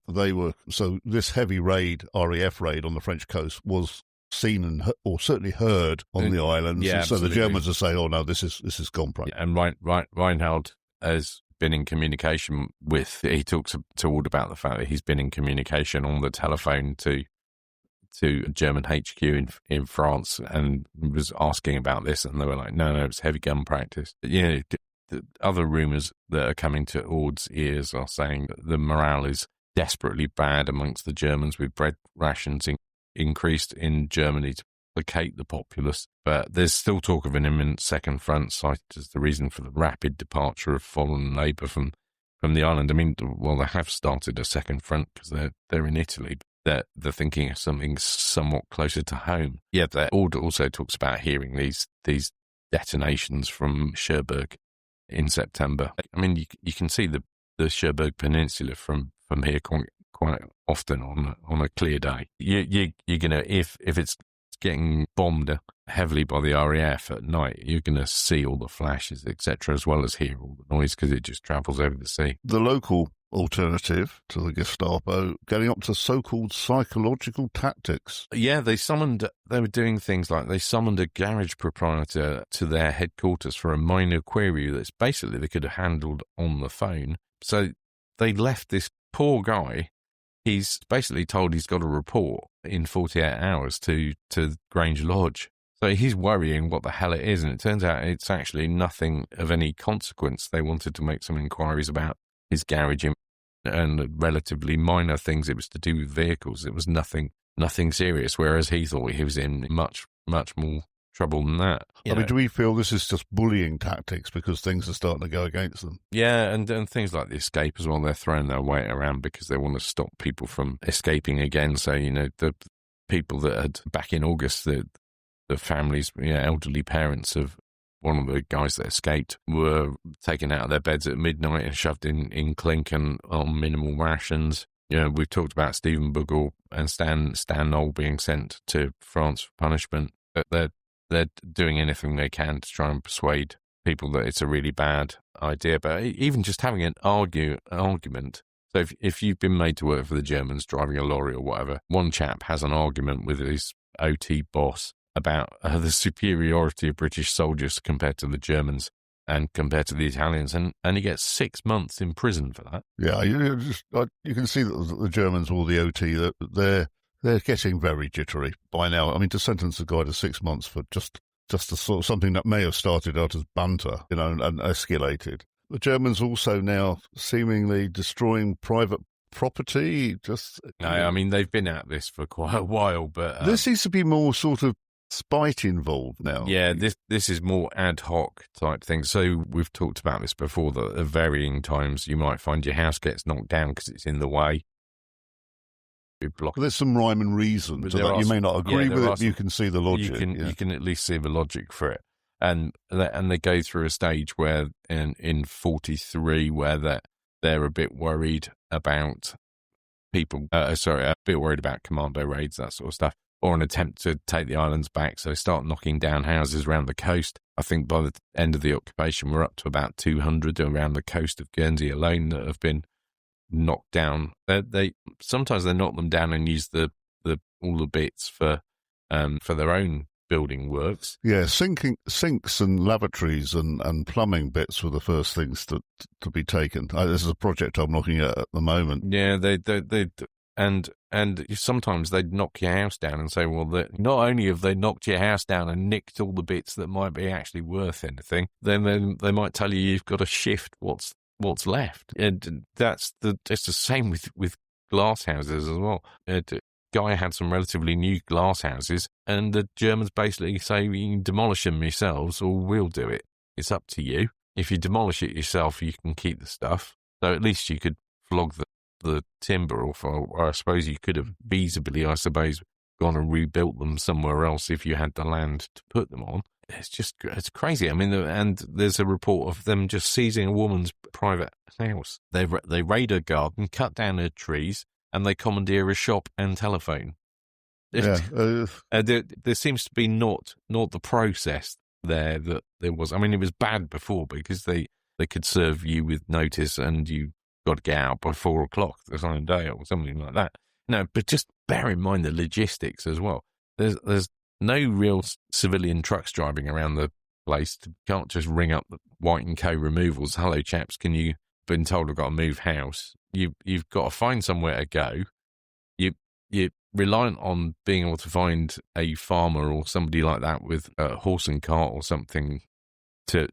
So this heavy RAF raid on the French coast was seen or certainly heard on the islands. Yeah, so absolutely. The Germans are saying, "Oh no, this is gun practice." And Reinhardt has been in communication with. He talks to Ord about the fact that he's been in communication on the telephone to German HQ in France, and was asking about this, and they were like, no, it's heavy gun practice. The other rumours that are coming to Ord's ears are saying that the morale is desperately bad amongst the Germans, with bread rations increased in Germany to placate the populace. But there's still talk of an imminent second front, cited as the reason for the rapid departure of foreign labour from the island. I mean, well, they have started a second front because they're in Italy. They're thinking of something somewhat closer to home. Yeah, Ord also talks about hearing these detonations from Cherbourg in September. I mean, you can see the Cherbourg Peninsula from here quite often on a clear day. You're gonna, if it's getting bombed heavily by the RAF at night, you're gonna see all the flashes, etc., as well as hear all the noise because it just travels over the sea. The local alternative to the Gestapo, getting up to so-called psychological tactics. Yeah, they were doing things like they summoned a garage proprietor to their headquarters for a minor query that's basically they could have handled on the phone. So they left this poor guy. He's basically told he's got to report in 48 hours to Grange Lodge. So he's worrying what the hell it is, and it turns out it's actually nothing of any consequence. They wanted to make some inquiries about his garage and relatively minor things. It was to do with vehicles. It was nothing serious, whereas he thought he was in much more trouble than that. I mean, do we feel this is just bullying tactics because things are starting to go against them? Yeah, and things like the escape as well. They're throwing their weight around because they want to stop people from escaping again. So, the people that had, back in August, the families, elderly parents of one of the guys that escaped were taken out of their beds at midnight and shoved in clink and on minimal rations. We've talked about Stephen Bugle and Stan Knoll being sent to France for punishment. But they're doing anything they can to try and persuade people that it's a really bad idea. But even just having an argument. So if you've been made to work for the Germans, driving a lorry or whatever, one chap has an argument with his OT boss about the superiority of British soldiers compared to the Germans and compared to the Italians, and he gets 6 months in prison for that. Yeah, you can see that the Germans or the OT, they're getting very jittery by now. I mean, to sentence a guy to 6 months for just a sort of something that may have started out as banter, and escalated. The Germans also now seemingly destroying private property. No, I mean, they've been at this for quite a while, but there seems to be more sort of spite involved now. Yeah, this is more ad hoc type thing. So we've talked about this before, that at varying times you might find your house gets knocked down because it's in the way. There's some rhyme and reason to that. You may not agree with it, you can see the logic. You can at least see the logic for it. And they go through a stage where in 43 where they're a bit worried about people, a bit worried about commando raids, that sort of stuff, or an attempt to take the islands back. So they start knocking down houses around the coast. I think by the end of the occupation, we're up to about 200 around the coast of Guernsey alone that have been knocked down. They sometimes they knock them down and use all the bits for their own building works. Yeah, sinks and lavatories and plumbing bits were the first things to be taken. This is a project I'm looking at the moment. Yeah, they and sometimes they'd knock your house down and say, well, not only have they knocked your house down and nicked all the bits that might be actually worth anything, then they might tell you you've got to shift what's left. And it's the same with glass houses as well. Guy had some relatively new glass houses, and the Germans basically say, you can demolish them yourselves or we'll do it. It's up to you. If you demolish it yourself, you can keep the stuff. So at least you could flog the timber, or I suppose you could have feasibly, gone and rebuilt them somewhere else if you had the land to put them on. It's crazy. I mean, and there's a report of them just seizing a woman's private house. They raid her garden, cut down her trees, and they commandeer a shop and telephone. Yeah. There seems to be not the process there that there was. I mean, it was bad before because they could serve you with notice and you got to get out by 4 o'clock the same day or something like that. No, but just bear in mind the logistics as well. There's no real civilian trucks driving around the place. You can't just ring up the White & Co removals. Hello, chaps, been told I've got to move house. You've got to find somewhere to go. You're reliant on being able to find a farmer or somebody like that with a horse and cart or something to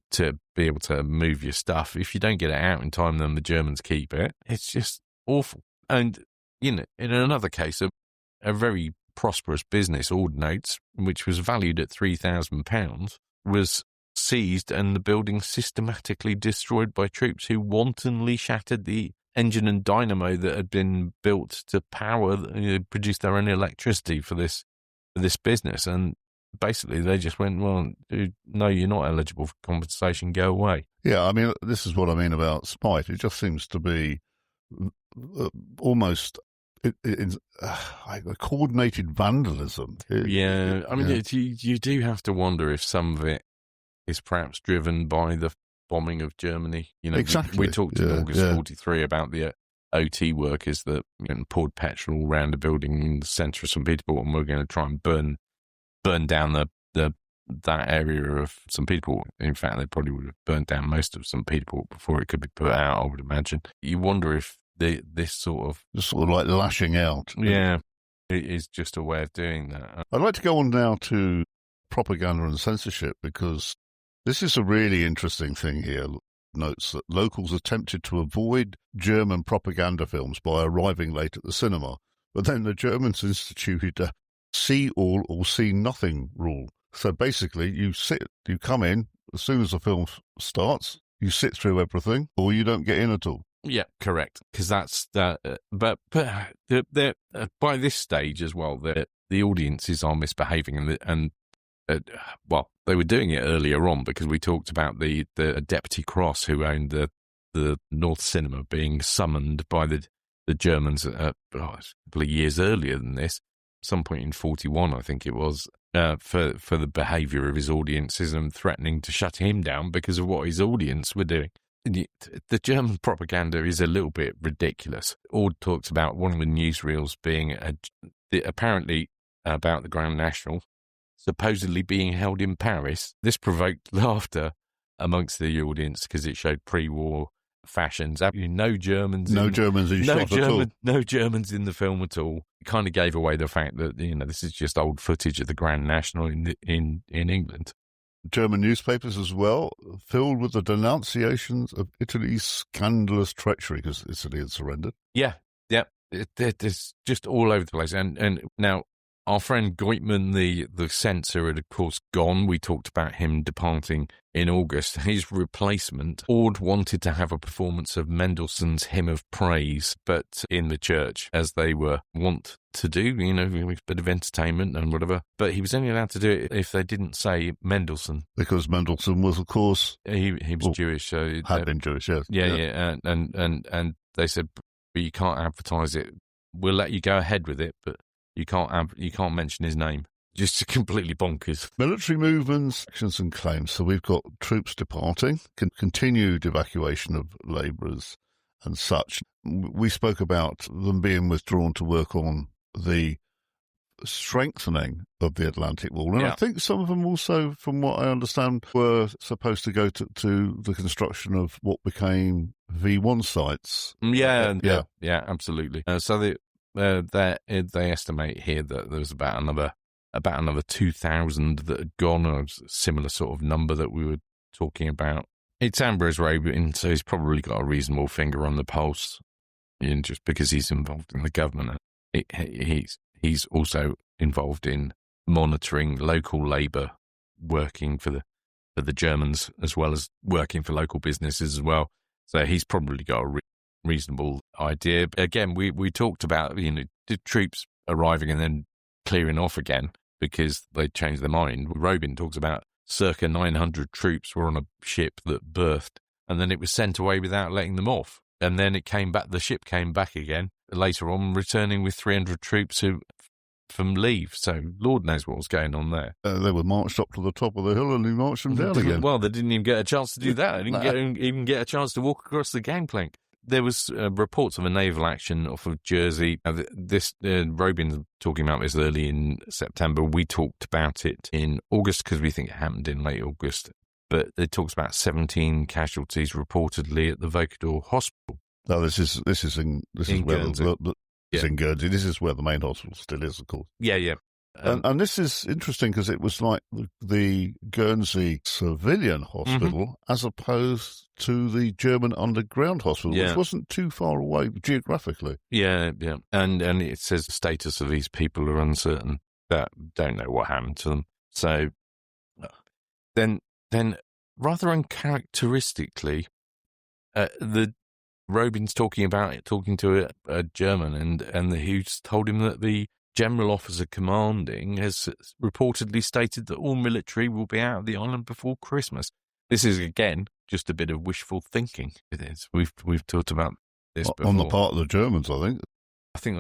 be able to move your stuff. If you don't get it out in time, then the Germans keep it. It's just awful. And, in another case, a very prosperous business, Ordnance, which was valued at £3,000, was seized and the building systematically destroyed by troops who wantonly shattered the engine and dynamo that had been built to produce their own electricity for this business. And basically they just went, well, no, you're not eligible for compensation, go away. Yeah, I mean, this is what I mean about spite. It just seems to be almost coordinated vandalism. I mean, you do have to wonder if some of it is perhaps driven by the bombing of Germany. Exactly. We talked in August 43 about the OT workers that poured petrol around a building in the centre of St. Petersburg, and we're going to try and burn down the that area of St. Peterport. In fact, they probably would have burnt down most of St. Peterport before it could be put out, I would imagine. You wonder if this sort of... Just sort of like lashing out. Yeah, it is just a way of doing that. I'd like to go on now to propaganda and censorship, because this is a really interesting thing here. Notes that locals attempted to avoid German propaganda films by arriving late at the cinema, but then the Germans instituted a see all or see nothing rule. So basically, you come in, as soon as the film starts, you sit through everything, or you don't get in at all. Yeah, correct. Because that's that. But by this stage as well, the audiences are misbehaving, and they were doing it earlier on, because we talked about the Deputy Cross, who owned the North Cinema, being summoned by the Germans a couple of years earlier than this, some point in 1941, I think it was, for the behaviour of his audiences and threatening to shut him down because of what his audience were doing. The German propaganda is a little bit ridiculous. Ord talks about one of the newsreels being apparently about the Grand National supposedly being held in Paris. This provoked laughter amongst the audience because it showed pre-war fashions. No Germans in the film at all. It kind of gave away the fact that this is just old footage of the Grand National in England. German newspapers as well, filled with the denunciations of Italy's scandalous treachery, because Italy had surrendered. Yeah. It's just all over the place. And now, our friend Goitman, the censor, had of course gone. We talked about him departing in August. His replacement, Ord wanted to have a performance of Mendelssohn's Hymn of Praise, but in the church, as they were wont to do, with a bit of entertainment and whatever. But he was only allowed to do it if they didn't say Mendelssohn. Because Mendelssohn was, of course... He was Jewish. So had been Jewish, yes. Yeah. And they said, but you can't advertise it. We'll let you go ahead with it, but you can't mention his name. Just completely bonkers. Military movements, actions and claims. So we've got troops departing, continued evacuation of labourers and such. We spoke about them being withdrawn to work on the strengthening of the Atlantic Wall. And I think some of them also, from what I understand, were supposed to go to the construction of what became V1 sites. Yeah, absolutely. So they estimate here that there was about another 2,000 that had gone, or a similar sort of number that we were talking about. It's Ambrose Robin, so he's probably got a reasonable finger on the pulse, just because he's involved in the government. He's also involved in monitoring local labour, working for the Germans, as well as working for local businesses as well. So he's probably got a reasonable idea. Again, we talked about the troops arriving and then clearing off again because they changed their mind. Robin talks about circa 900 troops were on a ship that berthed, and then it was sent away without letting them off. And then it came back. The ship came back again later on, returning with 300 troops from leave. So Lord knows what was going on there. They were marched up to the top of the hill and he marched them down again. Well, they didn't even get a chance to do that. They didn't even get a chance to walk across the gangplank. There was reports of a naval action off of Jersey. Robin's talking about this early in September. We talked about it in August because we think it happened in late August. But it talks about 17 casualties reportedly at the Vocador Hospital. No, this is in Guernsey. It's in Guernsey. This is where the main hospital still is, of course. Yeah. And this is interesting because it was like the Guernsey civilian hospital as opposed to the German underground hospital, which wasn't too far away geographically. Yeah. And it says the status of these people are uncertain. But don't know what happened to them. So then rather uncharacteristically, the Robin's talking to a German and who's told him that the general officer commanding has reportedly stated that all military will be out of the island before Christmas. This is, again, just a bit of wishful thinking. It is. We've talked about this before. On the part of the Germans, I think. I think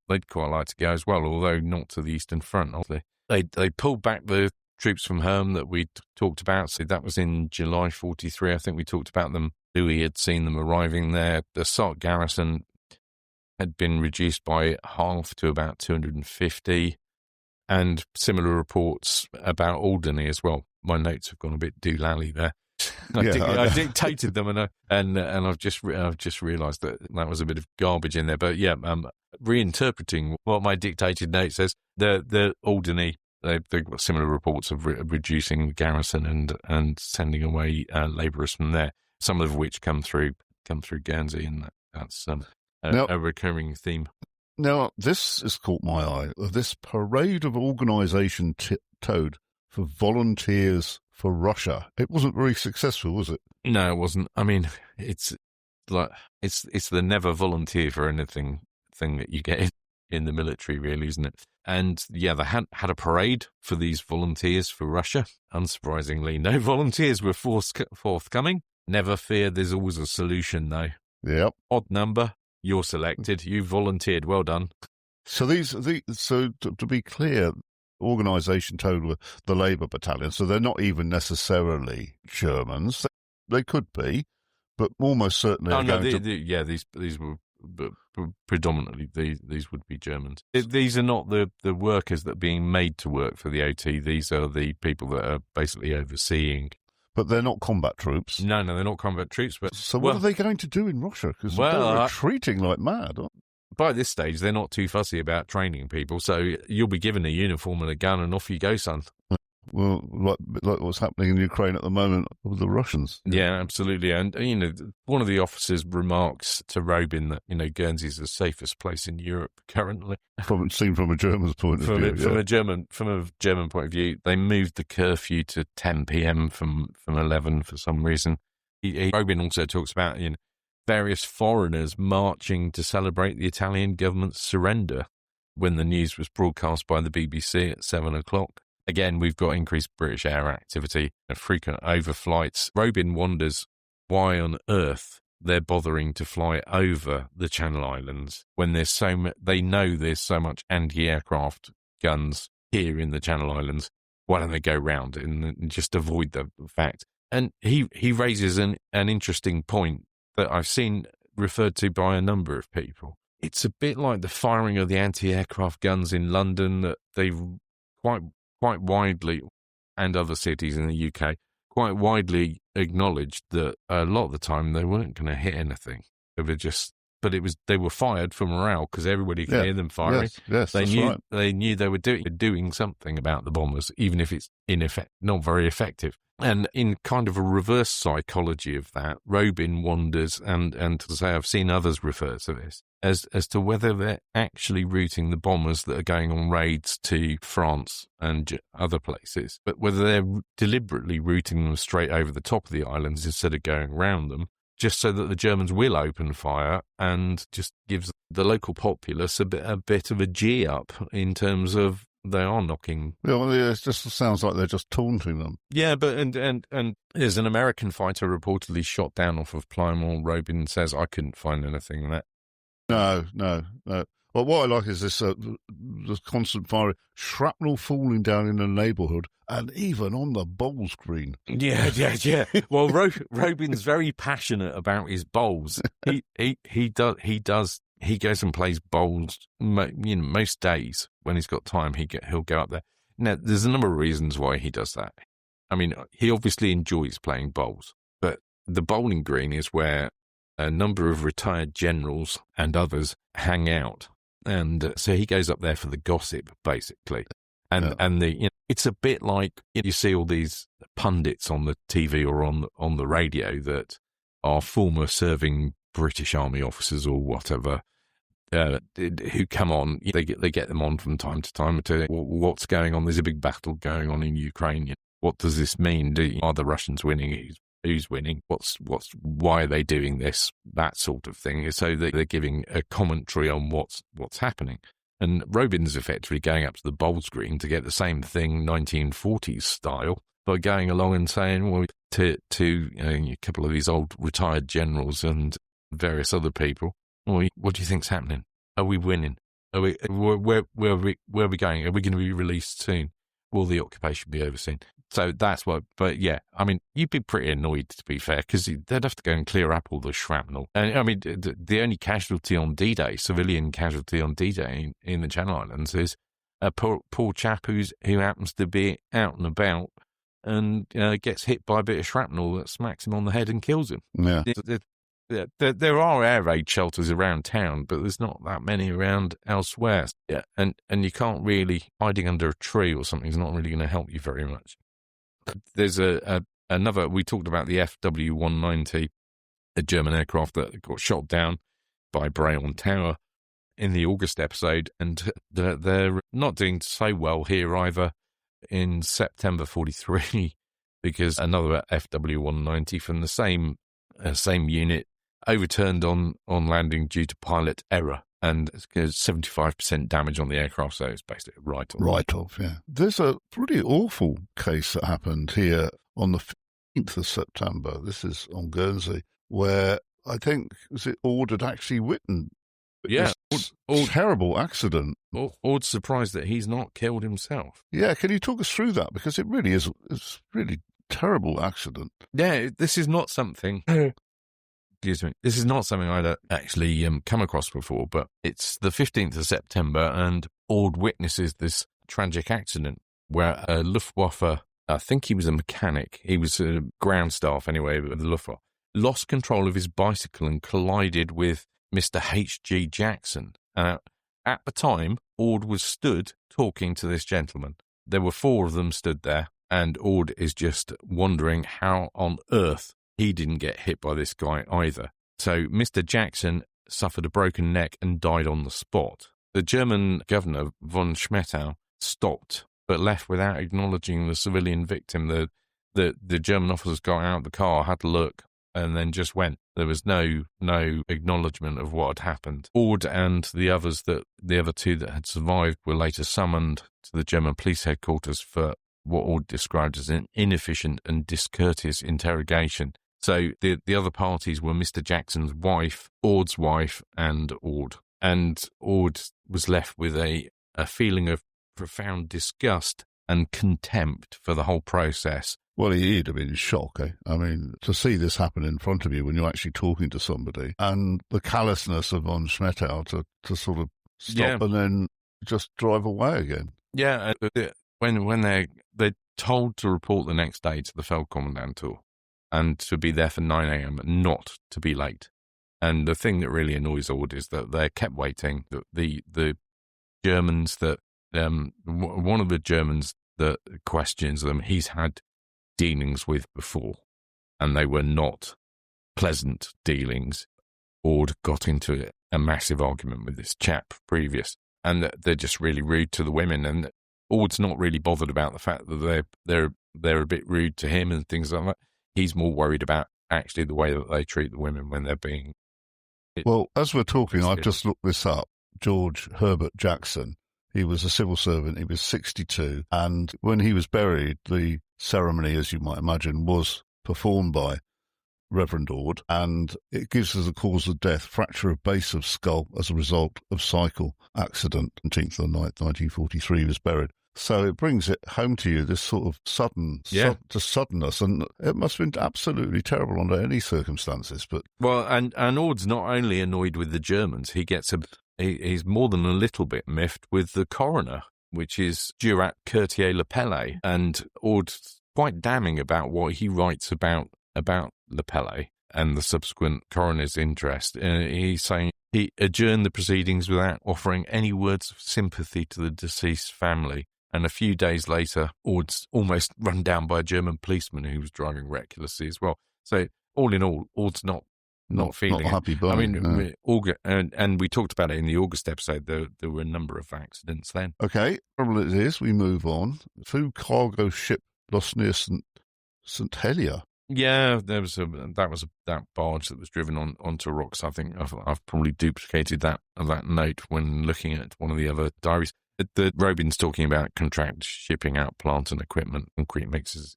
they'd quite like to go as well, although not to the Eastern Front, obviously. They pulled back the troops from home that we talked about. So that was in July 1943. I think we talked about them. Louis had seen them arriving there. The Sark garrison had been reduced by half to about 250. And similar reports about Alderney as well. My notes have gone a bit doolally there. I dictated them, and I've just realised that was a bit of garbage in there. But yeah, reinterpreting what my dictated note says, the Alderney, they've got similar reports of reducing the garrison and sending away labourers from there. Some of which come through Guernsey, and that's a recurring theme. Now, this has caught my eye. This parade of organisation towed for volunteers for Russia. It wasn't very successful, was it? No, it wasn't. I mean, it's the never volunteer for anything thing that you get in the military, really, isn't it? And yeah, they had a parade for these volunteers for Russia. Unsurprisingly, no volunteers were forthcoming. Never fear, there's always a solution, though. Yep. Odd number. You're selected. You volunteered. Well done. So to be clear, organisation total the Labour Battalion. So they're not even necessarily Germans. They could be, but almost certainly. Oh no, these were predominantly these would be Germans. These are not the workers that are being made to work for the OT. These are the people that are basically overseeing. But they're not combat troops. No, they're not combat troops. But so what are they going to do in Russia? Because they're retreating like mad. By this stage, they're not too fussy about training people. So you'll be given a uniform and a gun, and off you go, son. Well, like what's happening in Ukraine at the moment with the Russians. Yeah, absolutely. And, one of the officers remarks to Robin that, Guernsey's the safest place in Europe currently. Seen from a German's point of view. From a German point of view, they moved the curfew to 10 p.m. from 11 for some reason. Robin also talks about, various foreigners marching to celebrate the Italian government's surrender when the news was broadcast by the BBC at 7 o'clock. Again, we've got increased British air activity and frequent overflights. Robin wonders why on earth they're bothering to fly over the Channel Islands when they know there's so much anti-aircraft guns here in the Channel Islands. Why don't they go round and just avoid the fact? And he raises an interesting point that I've seen referred to by a number of people. It's a bit like the firing of the anti-aircraft guns in London that they've quite widely, and other cities in the UK, quite widely acknowledged that a lot of the time they weren't going to hit anything. They were fired for morale because everybody could hear them firing. Yes, they knew they were doing something about the bombers, even if it's not very effective. And in kind of a reverse psychology of that, Robin wonders, and to say I've seen others refer to this, as to whether they're actually routing the bombers that are going on raids to France and other places, but whether they're deliberately routing them straight over the top of the islands instead of going around them, just so that the Germans will open fire and just gives the local populace a bit of a G up in terms of they are knocking. Yeah, it just sounds like they're just taunting them. Yeah, but and there's an American fighter reportedly shot down off of Plymouth. Robin says I couldn't find anything in that. No. Well, what I like is this constant firing, shrapnel falling down in the neighbourhood, and even on the bowls green. Yeah. Well, Robin's very passionate about his bowls. He does. He goes and plays bowls, most days when he's got time. He'll go up there. Now, there's a number of reasons why he does that. I mean, he obviously enjoys playing bowls, but the bowling green is where a number of retired generals and others hang out, and so he goes up there for the gossip, basically. And it's a bit like you see all these pundits on the TV or on the radio that are former serving British Army officers or whatever, who come on. They get them on from time to time to what's going on. There's a big battle going on in Ukraine. What does this mean? Are the Russians winning? Who's winning? Why are they doing this? That sort of thing. So they're giving a commentary on what's happening. And Robin's effectively going up to the bowls green to get the same thing 1940s style by going along and saying, well, to a couple of these old retired generals and various other people, well, what do you think's happening? Are we winning? Where are we going? Are we going to be released soon? Will the occupation be over soon? So that's what, but yeah, I mean, you'd be pretty annoyed, to be fair, because they'd have to go and clear up all the shrapnel. And I mean, the only casualty on D-Day, civilian casualty on D-Day in the Channel Islands is a poor chap who happens to be out and about and gets hit by a bit of shrapnel that smacks him on the head and kills him. Yeah. There are air raid shelters around town, but there's not that many around elsewhere. Yeah, and you can't really, hiding under a tree or something is not really going to help you very much. There's another, we talked about the FW-190, a German aircraft that got shot down by Brayon Tower in the August episode, and they're not doing so well here either in September 43, because another FW-190 from the same unit overturned on landing due to pilot error, and 75% damage on the aircraft, so it's basically a write-off. Write-off, yeah. There's a pretty awful case that happened here on the 15th of September. This is on Guernsey, where I think, was it Ord had actually witnessed terrible accident. Ord's surprised that he's not killed himself. Yeah, can you talk us through that? Because it really is, it's really terrible accident. Yeah, this is not something... Excuse me. This is not something I'd actually come across before, but it's the 15th of September, and Ord witnesses this tragic accident where a Luftwaffe, I think he was a mechanic, he was a ground staff anyway with the Luftwaffe, lost control of his bicycle and collided with Mr. H.G. Jackson. At the time, Ord was stood talking to this gentleman. There were four of them stood there, and Ord is just wondering how on earth he didn't get hit by this guy either. So Mr. Jackson suffered a broken neck and died on the spot. The German governor, von Schmettau, stopped, but left without acknowledging the civilian victim. The German officers got out of the car, had a look, and then just went. There was no acknowledgement of what had happened. Ord and the other two that had survived were later summoned to the German police headquarters for what Ord described as an inefficient and discourteous interrogation. So the other parties were Mr. Jackson's wife, Ord's wife, and Ord. And Ord was left with a feeling of profound disgust and contempt for the whole process. Well, he'd have been in shock, eh? I mean, to see this happen in front of you when you're actually talking to somebody, and the callousness of von Schmettau to sort of stop and then just drive away again. Yeah, when they're told to report the next day to the Feldkommandantur and to be there for 9 a.m. and not to be late. And the thing that really annoys Ord is that they kept waiting. The Germans that one of the Germans that questions them, he's had dealings with before, and they were not pleasant dealings. Ord got into a massive argument with this chap previous, and they're just really rude to the women. And Ord's not really bothered about the fact that they're a bit rude to him and things like that. He's more worried about actually the way that they treat the women when they're being... Well, as we're talking, I've just looked this up. George Herbert Jackson, he was a civil servant, he was 62, and when he was buried, the ceremony, as you might imagine, was performed by Reverend Ord, and it gives us a cause of death, fracture of base of skull as a result of cycle accident. 19th of the 9th, 1943, he was buried. So it brings it home to you, this sort of suddenness, and it must have been absolutely terrible under any circumstances. But well, and Ord's not only annoyed with the Germans, he's more than a little bit miffed with the coroner, which is Jurat Courtier-Lepelle, and Ord's quite damning about what he writes about Lepelle and the subsequent coroner's interest. He's saying he adjourned the proceedings without offering any words of sympathy to the deceased family. And a few days later, Ord's almost run down by a German policeman who was driving recklessly as well. So all in all, Ord's not feeling not happy. I mean, and we talked about it in the August episode. There were a number of accidents then. Okay, problem is we move on. Food cargo ship lost near St Helier. Yeah, that barge that was driven onto rocks. I think I've probably duplicated that note when looking at one of the other diaries. The Robin's talking about contract shipping out plant and equipment, concrete mixes,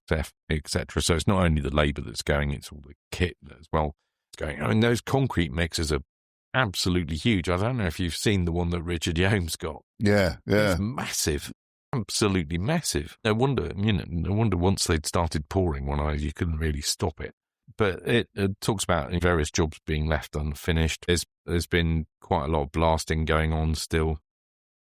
etc. So it's not only the labour that's going, it's all the kit as well. It's going. I mean, those concrete mixers are absolutely huge. I don't know if you've seen the one that Richard Yeomes got. Yeah. It's massive. Absolutely massive. No wonder once they'd started pouring one, you couldn't really stop it. But it talks about various jobs being left unfinished. There's been quite a lot of blasting going on still.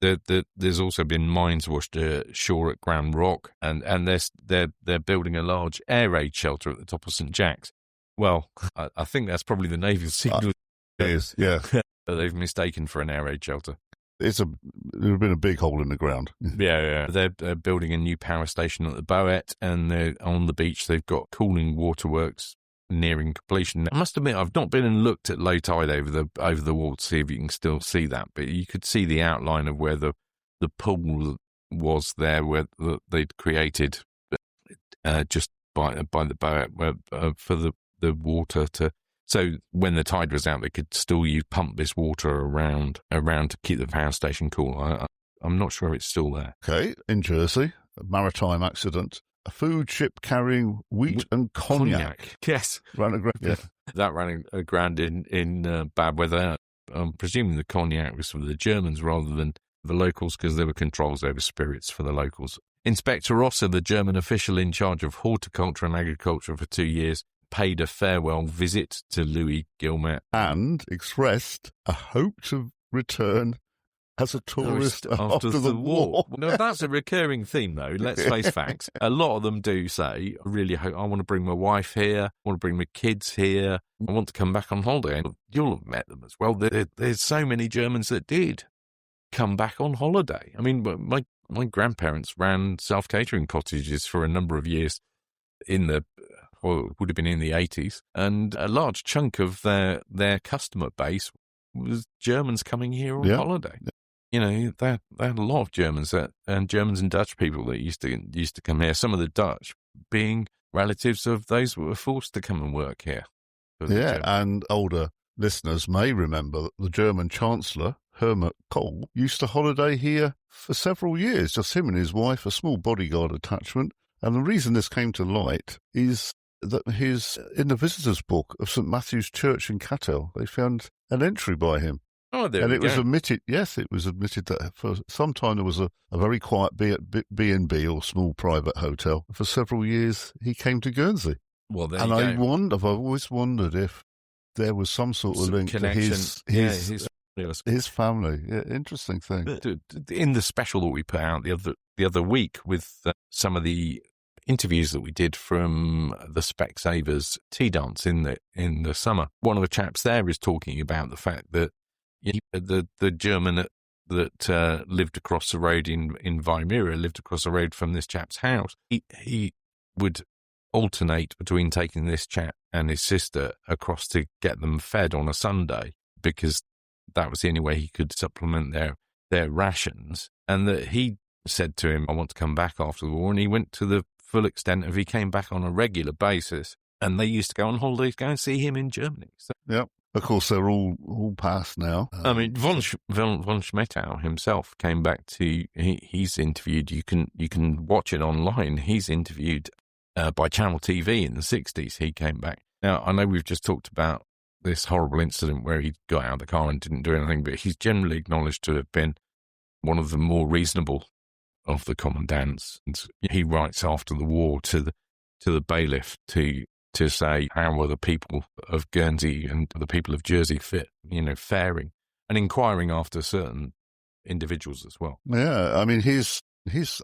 There's also been mines washed ashore at Grand Rock, and they're building a large air raid shelter at the top of St. Jack's. Well, I think that's probably the naval signal. It is, yeah. That they've mistaken for an air raid shelter. There's been a big hole in the ground. Yeah. They're building a new power station at the Boet, and they're on the beach. They've got cooling waterworks nearing completion. I must admit, I've not been and looked at low tide over the wall to see if you can still see that, but you could see the outline of where the pool was there, where they'd created just by the Boet for the water to. So when the tide was out, they could still pump this water around to keep the power station cool. I'm not sure it's still there. Okay, in Jersey, a maritime accident. A food ship carrying wheat and cognac. Yes. Ran aground. Yeah. That ran aground in bad weather. I'm presuming the cognac was for the Germans rather than the locals, because there were controls over spirits for the locals. Inspector Rosser, the German official in charge of horticulture and agriculture for 2 years, paid a farewell visit to Louis Guillemette. And expressed a hope to return as a tourist after the war. No, that's a recurring theme, though. Let's face facts. A lot of them do say, I really hope, I want to bring my wife here, I want to bring my kids here, I want to come back on holiday. And you'll have met them as well. There's so many Germans that did come back on holiday. I mean, my grandparents ran self-catering cottages for a number of years it would have been in the 80s, and a large chunk of their customer base was Germans coming here on holiday. You know, they had a lot of Germans and Germans and Dutch people that used to come here. Some of the Dutch being relatives of those who were forced to come and work here. Yeah, and older listeners may remember that the German Chancellor, Helmut Kohl, used to holiday here for several years, just him and his wife, a small bodyguard attachment. And the reason this came to light is that in the visitors' book of St. Matthew's Church in Catel, they found an entry by him. Oh, there and we it go. was admitted, it was admitted that for some time there was a very quiet B&B or small private hotel. For several years, he came to Guernsey. Well, there and you go. I've always wondered if there was some sort of link connection. to his family. Yeah, interesting thing. In the special that we put out the other week with some of the interviews that we did from the Specsavers tea dance in the summer, one of the chaps there is talking about the fact that the German that lived across the road in Weimira, lived across the road from this chap's house. He would alternate between taking this chap and his sister across to get them fed on a Sunday, because that was the only way he could supplement their rations. And that he said to him, I want to come back after the war. And he went to the full extent of he came back on a regular basis. And they used to go on holidays, go and see him in Germany. So, yep. Of course, they're all past now. I mean, von Schmettau himself came back to. He's interviewed. You can watch it online. He's interviewed by Channel TV in the 60s. He came back. Now, I know we've just talked about this horrible incident where he got out of the car and didn't do anything, but he's generally acknowledged to have been one of the more reasonable of the commandants. And he writes after the war to the bailiff to say how were the people of Guernsey and the people of Jersey faring, and inquiring after certain individuals as well. Yeah, I mean his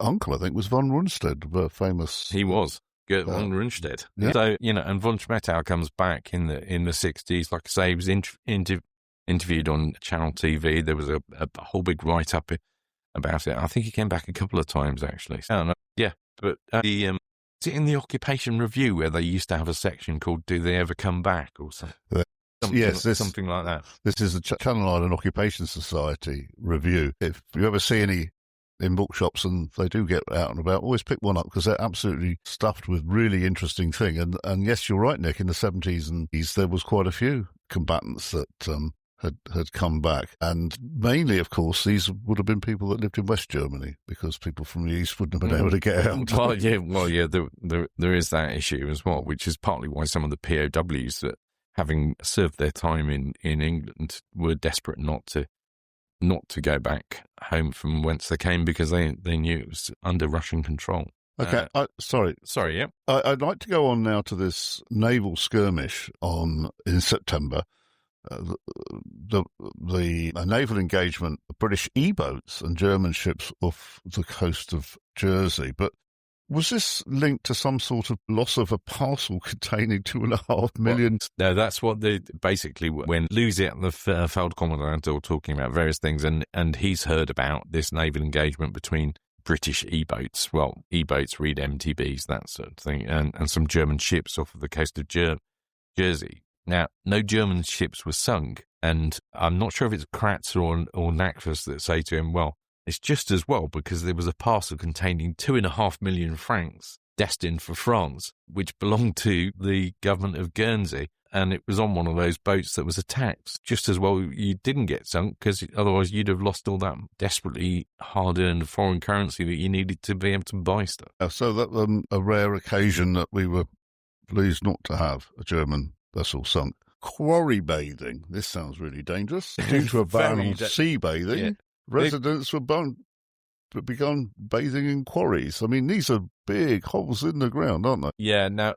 uncle, I think, was von Rundstedt, the famous. He was Gert von Rundstedt. Yeah. So and von Schmettau comes back in the 60s. Like I say, he was interviewed on Channel TV. There was a whole big write up about it. I think he came back a couple of times actually. But in the Occupation Review where they used to have a section called "Do They Ever Come Back?" or something. Something like that. This is the Channel Island Occupation Society review. If you ever see any in bookshops and they do get out and about, always pick one up because they're absolutely stuffed with really interesting thing. And yes, you're right, Nick. In the 70s and 80s, there was quite a few combatants that had come back, and mainly, of course, these would have been people that lived in West Germany, because people from the East wouldn't have been able to get out. There is that issue as well, which is partly why some of the POWs that, having served their time in England, were desperate not to go back home from whence they came, because they knew it was under Russian control. Okay, sorry. Yeah. I'd like to go on now to this naval skirmish in September. the naval engagement, British E-boats and German ships off the coast of Jersey. But was this linked to some sort of loss of a parcel containing 2.5 million? Well, no, that's what basically when Louis at the Feldkommandant are talking about various things, and he's heard about this naval engagement between British E-boats, well, E-boats read MTBs, that sort of thing, and some German ships off of the coast of Jersey. Now, no German ships were sunk, and I'm not sure if it's Kratz or Nakfus that say to him, well, it's just as well because there was a parcel containing 2.5 million francs destined for France, which belonged to the government of Guernsey, and it was on one of those boats that was attacked. Just as well you didn't get sunk, because otherwise you'd have lost all that desperately hard-earned foreign currency that you needed to be able to buy stuff. So that a rare occasion that we were pleased not to have a German vessel sunk. Quarry bathing. This sounds really dangerous. Due to a ban on sea bathing, residents were begun bathing in quarries. I mean, these are big holes in the ground, aren't they? Yeah, now,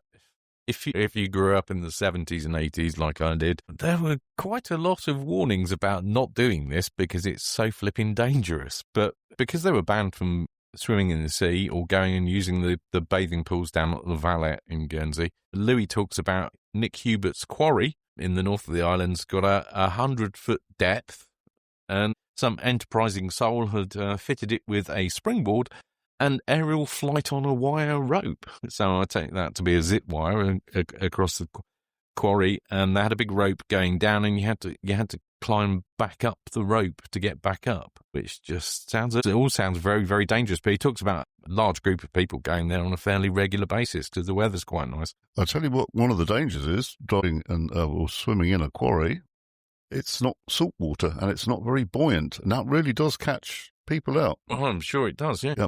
if you grew up in the 70s and 80s like I did, there were quite a lot of warnings about not doing this because it's so flipping dangerous. But because they were banned from swimming in the sea or going and using the bathing pools down at the Valette in Guernsey, Louis talks about Nick Hubert's quarry in the north of the island's got a 100-foot depth, and some enterprising soul had fitted it with a springboard and aerial flight on a wire rope. So I take that to be a zip wire across the quarry, and they had a big rope going down, and you had to climb back up the rope to get back up, which just all sounds very, very dangerous. But he talks about a large group of people going there on a fairly regular basis because the weather's quite nice. I'll tell you what, one of the dangers is driving or swimming in a quarry. It's not salt water and it's not very buoyant, and that really does catch people out. Oh, I'm sure it does, yeah. I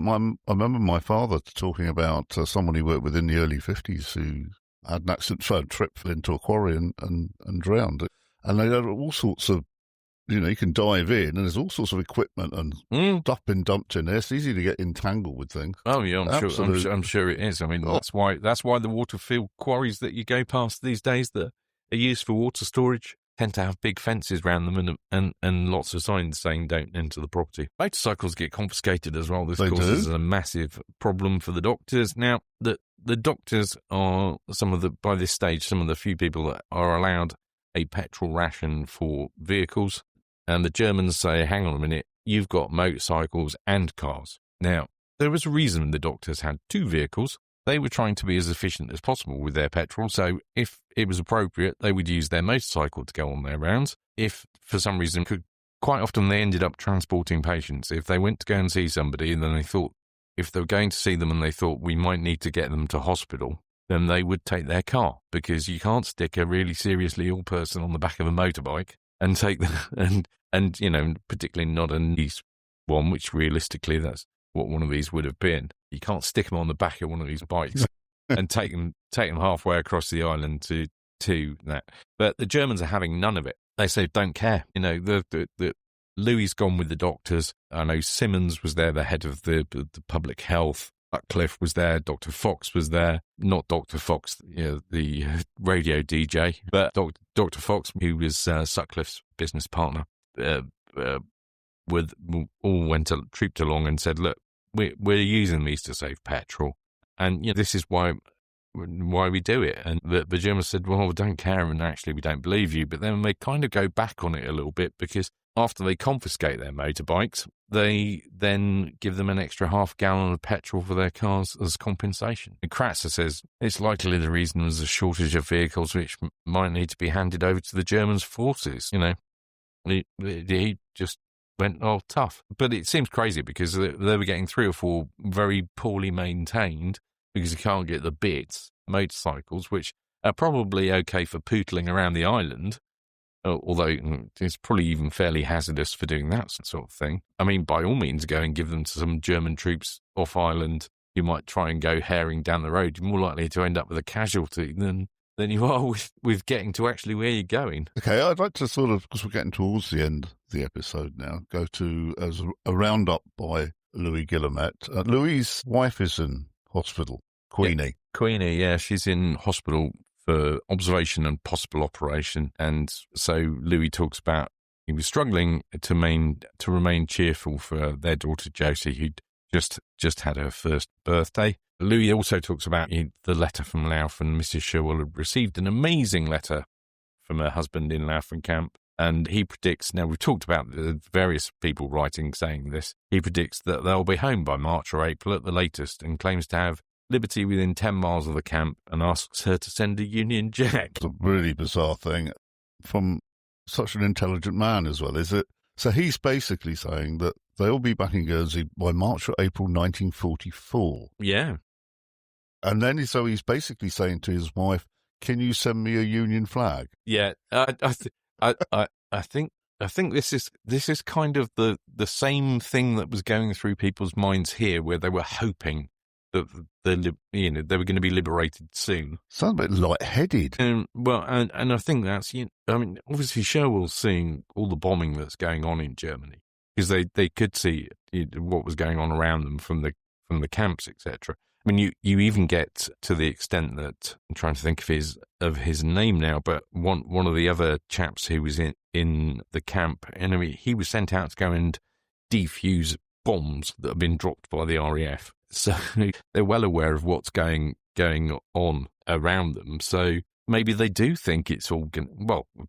remember my father talking about someone he worked with in the early 50s who had an accident, tripped into a quarry and drowned. And they had all sorts of, you can dive in and there's all sorts of equipment and stuff been dumped in there. It's easy to get entangled with things. Oh, yeah, I'm sure it is. I mean, that's why the water-filled quarries that you go past these days that are used for water storage tend to have big fences around them and lots of signs saying don't enter the property. Motorcycles get confiscated as well. This causes a massive problem for the doctors. Now, the doctors are by this stage, some of the few people that are allowed a petrol ration for vehicles. And the Germans say, hang on a minute, you've got motorcycles and cars. Now, there was a reason the doctors had two vehicles. They were trying to be as efficient as possible with their petrol, so if it was appropriate, they would use their motorcycle to go on their rounds. If, for some reason, quite often they ended up transporting patients. If they went to go and see somebody and then they thought, if they were going to see them and they thought we might need to get them to hospital, then they would take their car, because you can't stick a really seriously ill person on the back of a motorbike and take them, and particularly not a nice one, which realistically that's what one of these would have been. You can't stick them on the back of one of these bikes and take them halfway across the island to that. But the Germans are having none of it. They say don't care. The Louis gone with the doctors. I know Simmons was there, the head of the public health. Sutcliffe was there. Dr. Fox was there. Not Dr. Fox, the radio DJ, but Dr. Fox, who was Sutcliffe's business partner. Trooped along and said, look, we're using these to save petrol, and this is why we do it. And the Germans said, well, we don't care, and actually we don't believe you. But then they kind of go back on it a little bit, because after they confiscate their motorbikes, they then give them an extra half gallon of petrol for their cars as compensation. And Kratzer says it's likely the reason was a shortage of vehicles which might need to be handed over to the Germans' forces. He just went, oh, tough. But it seems crazy because they were getting 3 or 4 very poorly maintained, because you can't get the bits, motorcycles, which are probably okay for pootling around the island, although it's probably even fairly hazardous for doing that sort of thing. I mean, by all means, go and give them to some German troops off island who might try and go herring down the road. You're more likely to end up with a casualty than you are with getting to actually where you're going. Okay, I'd like to because we're getting towards the end of the episode now, go to as a roundup by Louis Guillemette. Louis' wife is in hospital, Queenie. Yeah, Queenie, yeah, she's in hospital for observation and possible operation. And so Louis talks about he was struggling to remain cheerful for their daughter Josie, who'd just had her first birthday. Louis also talks about the letter from Louth, and Mrs. Sherwell had received an amazing letter from her husband in Louth camp. And he predicts, now we've talked about the various people writing saying this, he predicts that they'll be home by March or April at the latest, and claims to have liberty within 10 miles of the camp, and asks her to send a Union Jack. It's a really bizarre thing from such an intelligent man as well, is it? So he's basically saying that they'll be back in Guernsey by March or April 1944. Yeah. And then he's basically saying to his wife, can you send me a Union flag? Yeah, I think this is kind of the same thing that was going through people's minds here, where they were hoping that they were going to be liberated soon. Sounds a bit light-headed. And I think that's, obviously Sherwell's seeing all the bombing that's going on in Germany, because they could see what was going on around them from the camps, etc. I mean, you even get to the extent that, I'm trying to think of his name now, but one of the other chaps who was in the camp, and I mean, he was sent out to go and defuse bombs that have been dropped by the RAF. So they're well aware of what's going on around them. So maybe they do think it's all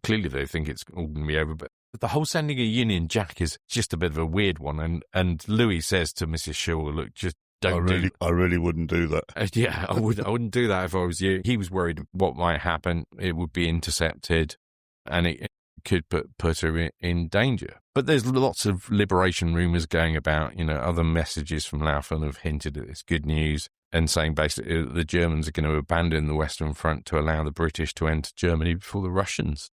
clearly they think it's all going to be over, but the whole sending a Union Jack is just a bit of a weird one. And Louis says to Mrs. Sherwell, look, just I really wouldn't do that. Yeah, I wouldn't do that if I was you. He was worried what might happen. It would be intercepted, and it could put her in danger. But there's lots of liberation rumours going about. Other messages from Laufen have hinted at this good news and saying basically the Germans are going to abandon the Western Front to allow the British to enter Germany before the Russians.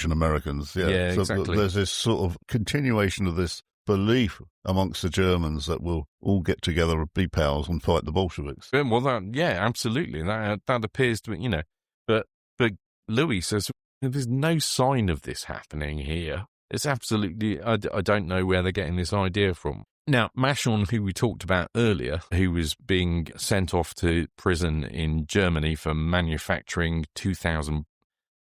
Americans, yeah. So exactly. There's this sort of continuation of this belief amongst the Germans that we'll all get together, be pals, and fight the Bolsheviks. Well, absolutely. That appears to be, but Louis says there's no sign of this happening here. It's absolutely, I don't know where they're getting this idea from. Now, Machon, who we talked about earlier, who was being sent off to prison in Germany for manufacturing 2,000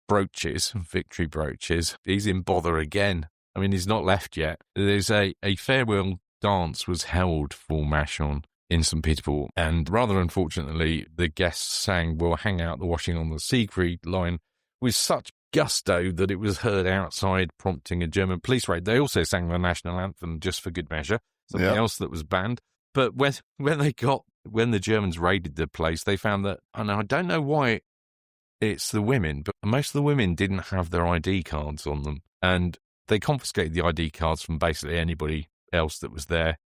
brooches, victory brooches, he's in bother again. I mean, he's not left yet. There's a farewell dance was held for Machon in St. Petersburg, and rather unfortunately, the guests sang "We'll Hang Out the Washing on the Siegfried line" with such gusto that it was heard outside, prompting a German police raid. They also sang the national anthem just for good measure, something else that was banned. But when the Germans raided the place, they found that, and I don't know why it's the women, but most of the women didn't have their ID cards on them, and they confiscated the ID cards from basically anybody else that was there,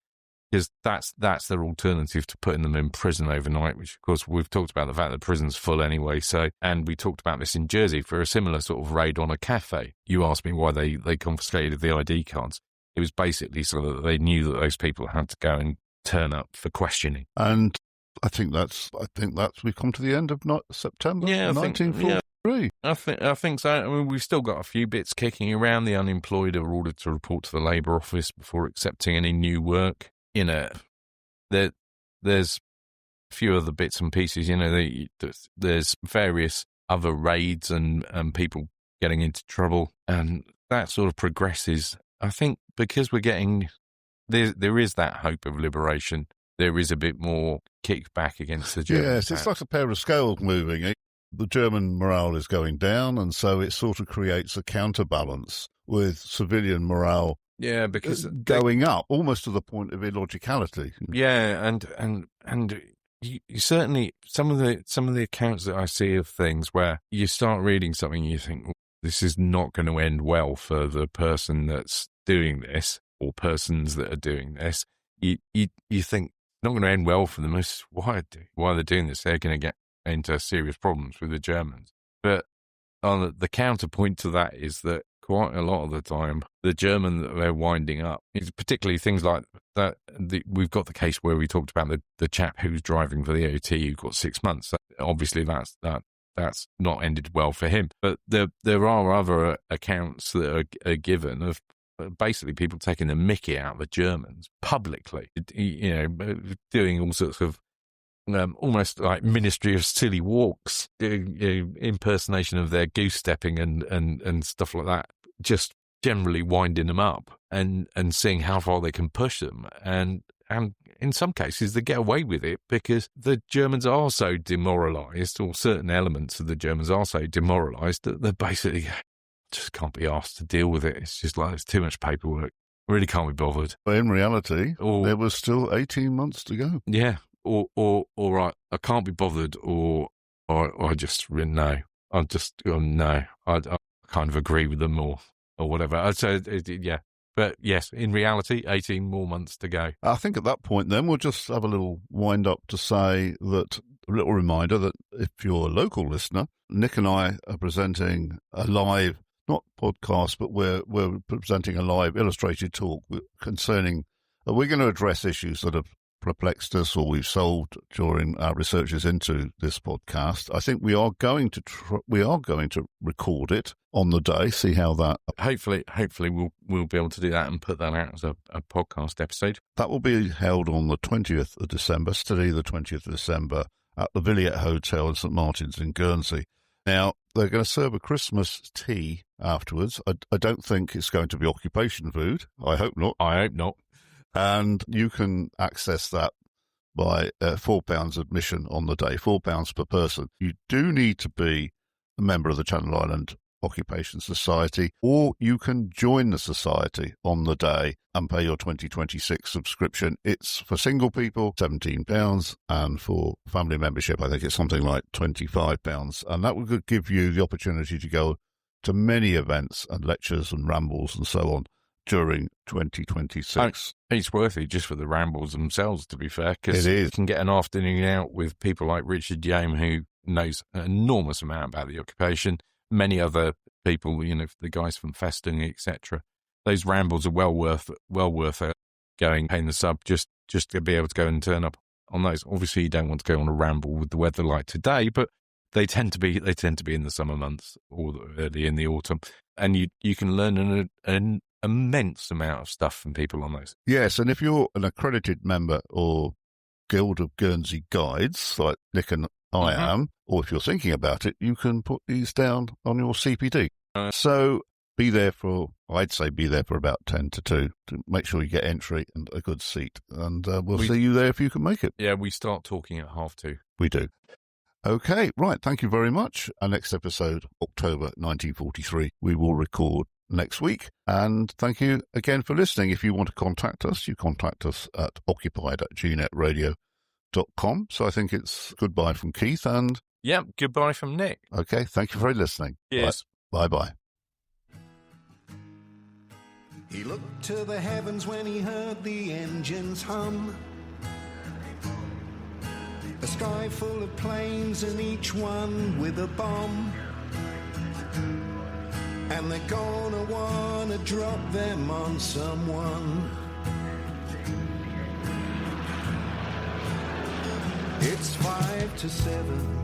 because that's their alternative to putting them in prison overnight, which, of course, we've talked about the fact that prison's full anyway. So, and we talked about this in Jersey for a similar sort of raid on a cafe. You asked me why they confiscated the ID cards. It was basically so that they knew that those people had to go and turn up for questioning. And I think we've come to the end of September 1943. I think so. I mean, we've still got a few bits kicking around. The unemployed are ordered to report to the Labour Office before accepting any new work. There's a few other bits and pieces. There's various other raids and people getting into trouble, and that sort of progresses. I think because we're getting there is that hope of liberation. There is a bit more kickback against the Germans. Yes, it's like a pair of scales moving. The German morale is going down, and so it sort of creates a counterbalance with civilian morale. Yeah, because going up almost to the point of illogicality. Yeah, and you certainly some of the accounts that I see of things where you start reading something and you think, this is not going to end well for the person that's doing this or persons that are doing this. You think it's not going to end well for them. Why they're doing this? They're going to get into serious problems with the Germans. But on the counterpoint to that is that quite a lot of the time, the German that they're winding up, particularly things like that. We've got the case where we talked about the chap who's driving for the OT who got 6 months. Obviously, that's not ended well for him. But there are other accounts that are given of basically people taking the mickey out of the Germans publicly, doing all sorts of almost like Ministry of Silly Walks, impersonation of their goose stepping and stuff like that, just generally winding them up and seeing how far they can push them. And in some cases, they get away with it because the Germans are so demoralised, or certain elements of the Germans are so demoralised, that they basically just can't be asked to deal with it. It's just like, it's too much paperwork. Really can't be bothered. But in reality, there was still 18 months to go. Yeah. Or right, I can't be bothered, or I just, no. I kind of agree with them, or whatever. So, yeah. But yes, in reality, 18 more months to go. I think at that point then we'll just have a little wind up to say that, a little reminder that if you're a local listener, Nick and I are presenting a live, not podcast, but we're presenting a live illustrated talk concerning, we're going to address issues that have perplexed us or we've solved during our researches into this podcast. I think we are going to record it on the day, see how that... Hopefully we'll be able to do that and put that out as a podcast episode. That will be held on the 20th of December, Saturday the 20th of December, at the Villiers Hotel in St Martin's in Guernsey. Now, they're going to serve a Christmas tea afterwards. I don't think it's going to be occupation food. I hope not. And you can access that by £4 admission on the day, £4 per person. You do need to be a member of the Channel Island Occupation Society, or you can join the society on the day and pay your 2026 subscription. It's for single people, £17, and for family membership, I think it's something like £25. And that would give you the opportunity to go to many events and lectures and rambles and so on during 2026. It's worth it just for the rambles themselves, to be fair, because you can get an afternoon out with people like Richard Yame, who knows an enormous amount about the occupation, many other people, the guys from Festung, etc. Those rambles are well worth going, paying the sub, just to be able to go and turn up on those. Obviously, you don't want to go on a ramble with the weather like today, but they tend to be in the summer months or early in the autumn, and you can learn an immense amount of stuff from people on those. Yes, and if you're an accredited member or Guild of Guernsey Guides, like Nick and I am, or if you're thinking about it, you can put these down on your CPD. So I'd say be there for about 10 to 2 to make sure you get entry and a good seat. And we'll see you there if you can make it. Yeah, we start talking at 2:30. We do. Okay, right. Thank you very much. Our next episode, October 1943, we will record next week. And thank you again for listening. If you want to contact us, you contact us at occupied@gnetradio.com. So I think it's goodbye from Keith and... Yeah, goodbye from Nick. Okay, thank you for listening. Yes. Bye-bye. He looked to the heavens when he heard the engines hum. A sky full of planes and each one with a bomb. And they're gonna wanna drop them on someone. It's 5 to 7.